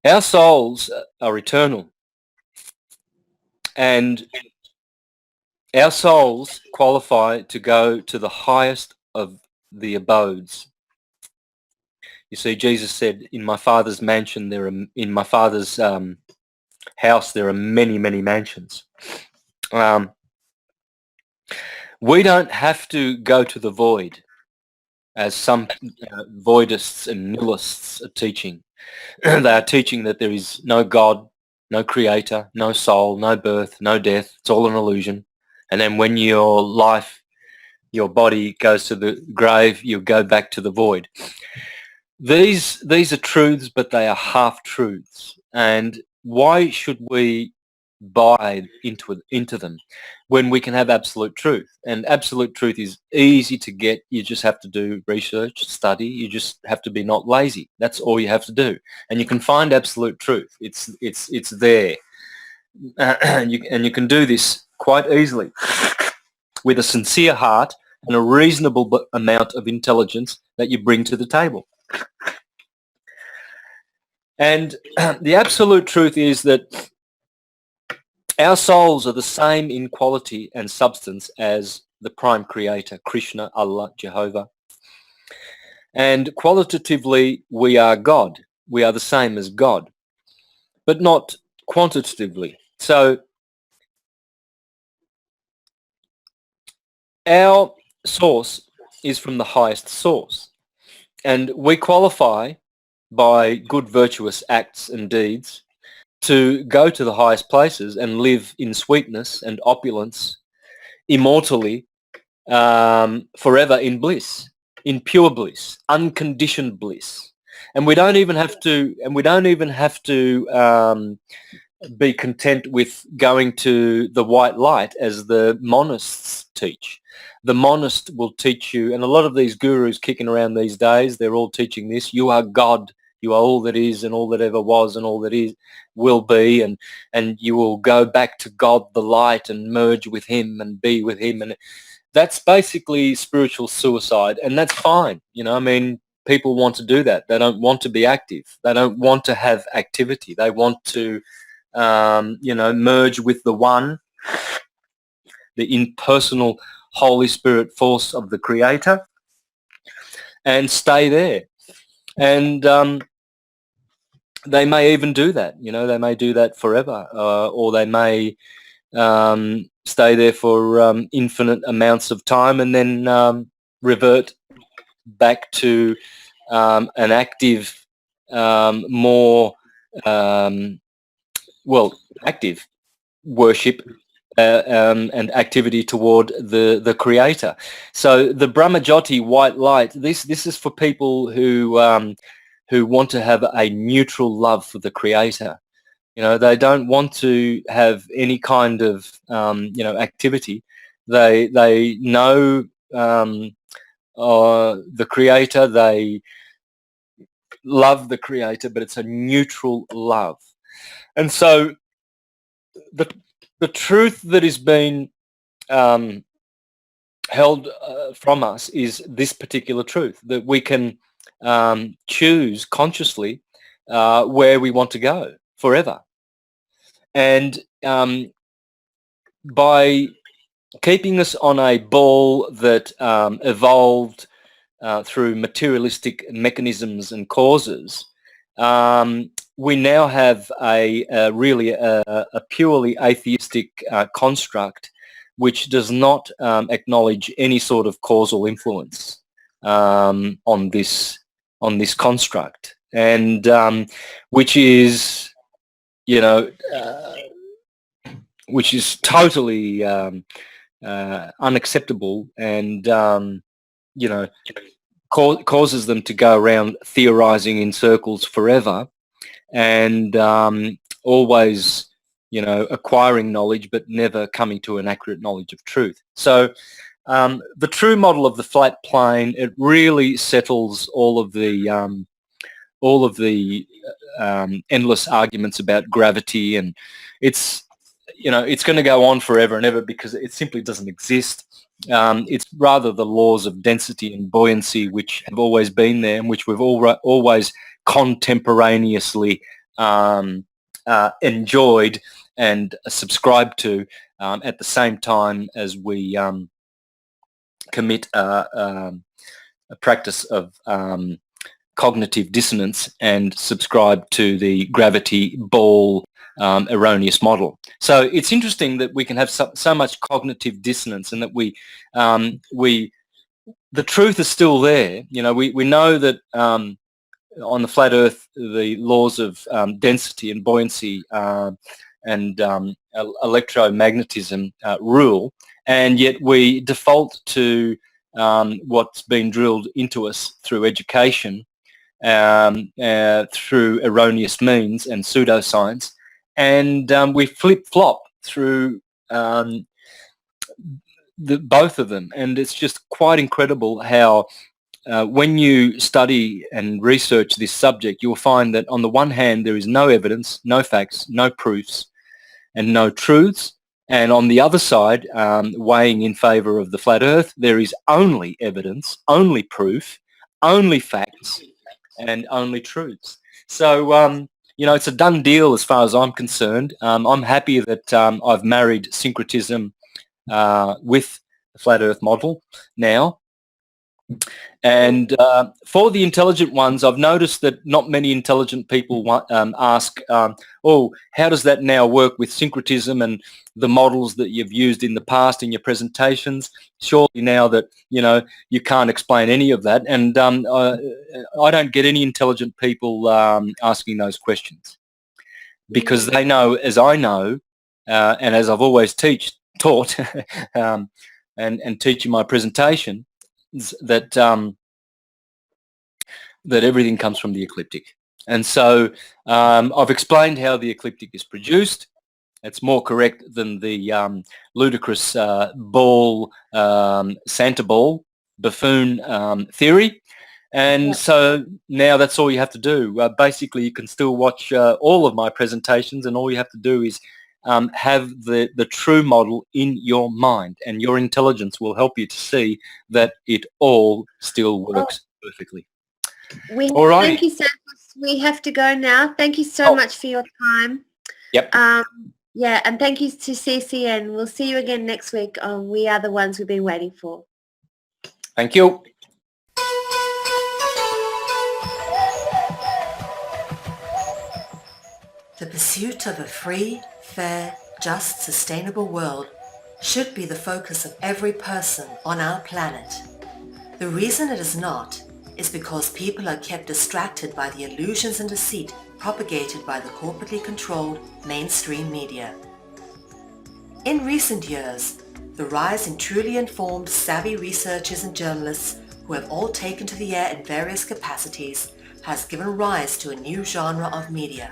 Speaker 4: Our souls are eternal, and our souls qualify to go to the highest of the abodes. You see, Jesus said, in my Father's mansion, in my Father's house, there are many, many mansions. We don't have to go to the void, as some voidists and nihilists are teaching. They are teaching that there is no God, no creator, no soul, no birth, no death. It's all an illusion. And then when your life, your body goes to the grave, you go back to the void. These are truths, but they are half-truths. And why should we buy into them when we can have absolute truth? And absolute truth is easy to get. You just have to do research, study. You just have to be not lazy. That's all you have to do, and you can find absolute truth. It's there, and you can do this quite easily with a sincere heart and a reasonable amount of intelligence that you bring to the table. And the absolute truth is that our souls are the same in quality and substance as the prime creator, Krishna, Allah, Jehovah. And qualitatively, we are God. We are the same as God, but not quantitatively. So our source is from the highest source, and we qualify by good virtuous acts and deeds to go to the highest places and live in sweetness and opulence, immortally, forever in bliss, in pure bliss, unconditioned bliss. And we don't even have to. Be content with going to the white light, as the monists teach. The monist will teach you, and a lot of these gurus kicking around these days, they're all teaching this: you are God. You are all that is and all that ever was and all that is will be, and you will go back to God, the light, and merge with him and be with him. And that's basically spiritual suicide, and that's fine. I mean, people want to do that. They don't want to be active. They don't want to have activity. They want to, merge with the one, the impersonal Holy Spirit force of the Creator, and stay there. And they may even do that. They may do that forever, or they may stay there for infinite amounts of time, and then revert back to an active, more active worship and activity toward the Creator. So the Brahmajyoti white light, this is for people who want to have a neutral love for the Creator. They don't want to have any kind of activity. They know the Creator. They love the Creator, but it's a neutral love. And so the truth that is being held from us is this particular truth, that we can choose consciously where we want to go forever. And by keeping us on a ball that evolved through materialistic mechanisms and causes, we now have a purely atheistic construct which does not acknowledge any sort of causal influence on this construct, and which is, you know, which is totally unacceptable, and you know, causes them to go around theorizing in circles forever, and always, you know, acquiring knowledge but never coming to an accurate knowledge of truth. So the true model of the flat plane, it really settles all of the endless arguments about gravity, and it's, you know, it's going to go on forever and ever because it simply doesn't exist. It's rather the laws of density and buoyancy which have always been there, and which we've always contemporaneously enjoyed and subscribed to at the same time as we commit a practice of cognitive dissonance and subscribe to the gravity ball erroneous model. So it's interesting that we can have so much cognitive dissonance, and that the truth is still there. You know, we know that on the flat Earth, the laws of density and buoyancy and electromagnetism rule, and yet we default to what's been drilled into us through education, through erroneous means and pseudoscience, and we flip-flop through both of them. And it's just quite incredible how when you study and research this subject, you'll find that on the one hand there is no evidence, no facts, no proofs, and no truths. And on the other side, weighing in favour of the flat Earth, there is only evidence, only proof, only facts, and only truths. So, you know, it's a done deal as far as I'm concerned. I'm happy that I've married syncretism with the flat Earth model now. And for the intelligent ones, I've noticed that not many intelligent people ask, oh, how does that now work with syncretism and the models that you've used in the past in your presentations? Surely now that, you know, you can't explain any of that. And I don't get any intelligent people asking those questions, because they know, as I know, and as I've always taught and teach in my presentation, that that everything comes from the ecliptic. And so I've explained how the ecliptic is produced. It's more correct than the ludicrous ball, Santa ball, buffoon theory. And so now that's all you have to do. Basically, you can still watch all of my presentations, and all you have to do is have the true model in your mind, and your intelligence will help you to see that it all still works perfectly. All right.
Speaker 2: Thank you, Santos. We have to go now. Thank you so much for your time.
Speaker 4: Yep.
Speaker 2: Yeah, and thank you to CCN. We'll see you again next week on We Are the Ones We've Been Waiting For.
Speaker 4: Thank you.
Speaker 1: The pursuit of a free, fair, just, sustainable world should be the focus of every person on our planet. The reason it is not is because people are kept distracted by the illusions and deceit propagated by the corporately controlled mainstream media. In recent years, the rise in truly informed, savvy researchers and journalists who have all taken to the air in various capacities has given rise to a new genre of media.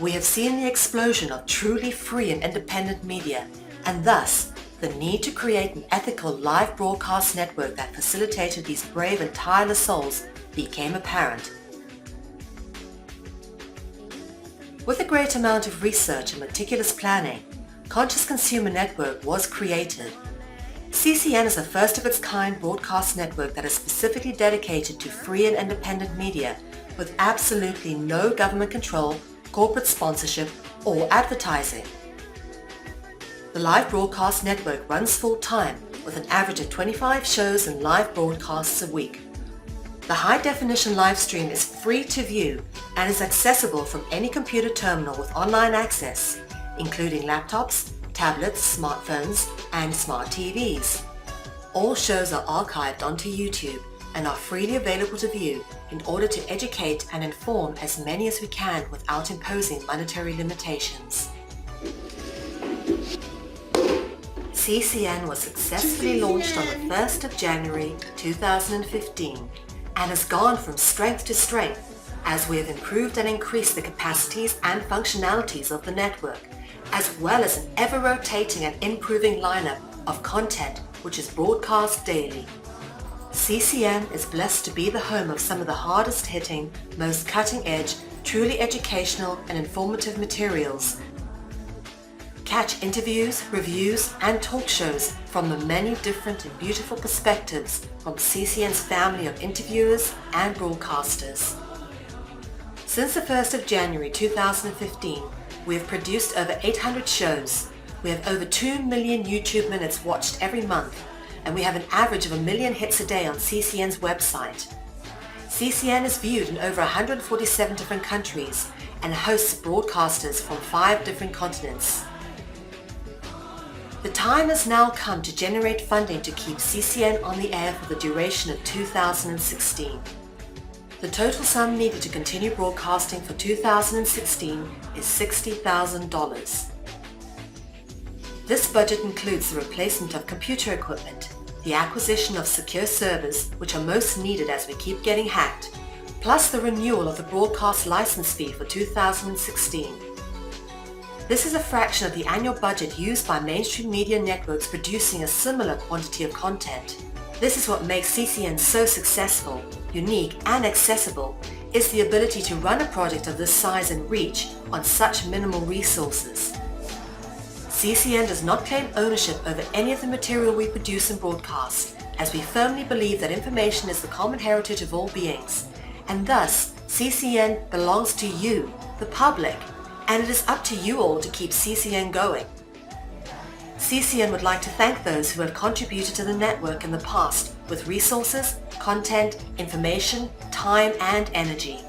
Speaker 1: We have seen the explosion of truly free and independent media, and thus the need to create an ethical live broadcast network that facilitated these brave and tireless souls became apparent. With a great amount of research and meticulous planning, Conscious Consumer Network was created. CCN is a first-of-its-kind broadcast network that is specifically dedicated to free and independent media with absolutely no government control, corporate sponsorship, or advertising. The live broadcast network runs full-time with an average of 25 shows and live broadcasts a week. The high-definition live stream is free to view and is accessible from any computer terminal with online access, including laptops, tablets, smartphones, and smart TVs. All shows are archived onto YouTube and are freely available to view in order to educate and inform as many as we can without imposing monetary limitations. CCN was successfully launched on the 1st of January 2015 and has gone from strength to strength as we have improved and increased the capacities and functionalities of the network, as well as an ever-rotating and improving lineup of content which is broadcast daily. CCN is blessed to be the home of some of the hardest hitting, most cutting-edge, truly educational and informative materials. Catch interviews, reviews and talk shows from the many different and beautiful perspectives from CCN's family of interviewers and broadcasters. Since the 1st of January 2015, we have produced over 800 shows. We have over 2 million YouTube minutes watched every month, and we have an average of 1 million hits a day on CCN's website. CCN is viewed in over 147 different countries and hosts broadcasters from 5 different continents. The time has now come to generate funding to keep CCN on the air for the duration of 2016. The total sum needed to continue broadcasting for 2016 is $60,000. This budget includes the replacement of computer equipment, the acquisition of secure servers, which are most needed as we keep getting hacked, plus the renewal of the broadcast license fee for 2016. This is a fraction of the annual budget used by mainstream media networks producing a similar quantity of content. This is what makes CCN so successful, unique and accessible, is the ability to run a project of this size and reach on such minimal resources. CCN does not claim ownership over any of the material we produce and broadcast, as we firmly believe that information is the common heritage of all beings, and thus CCN belongs to you, the public, and it is up to you all to keep CCN going. CCN would like to thank those who have contributed to the network in the past with resources, content, information, time and energy.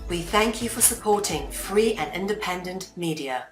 Speaker 1: We thank you for supporting free and independent media.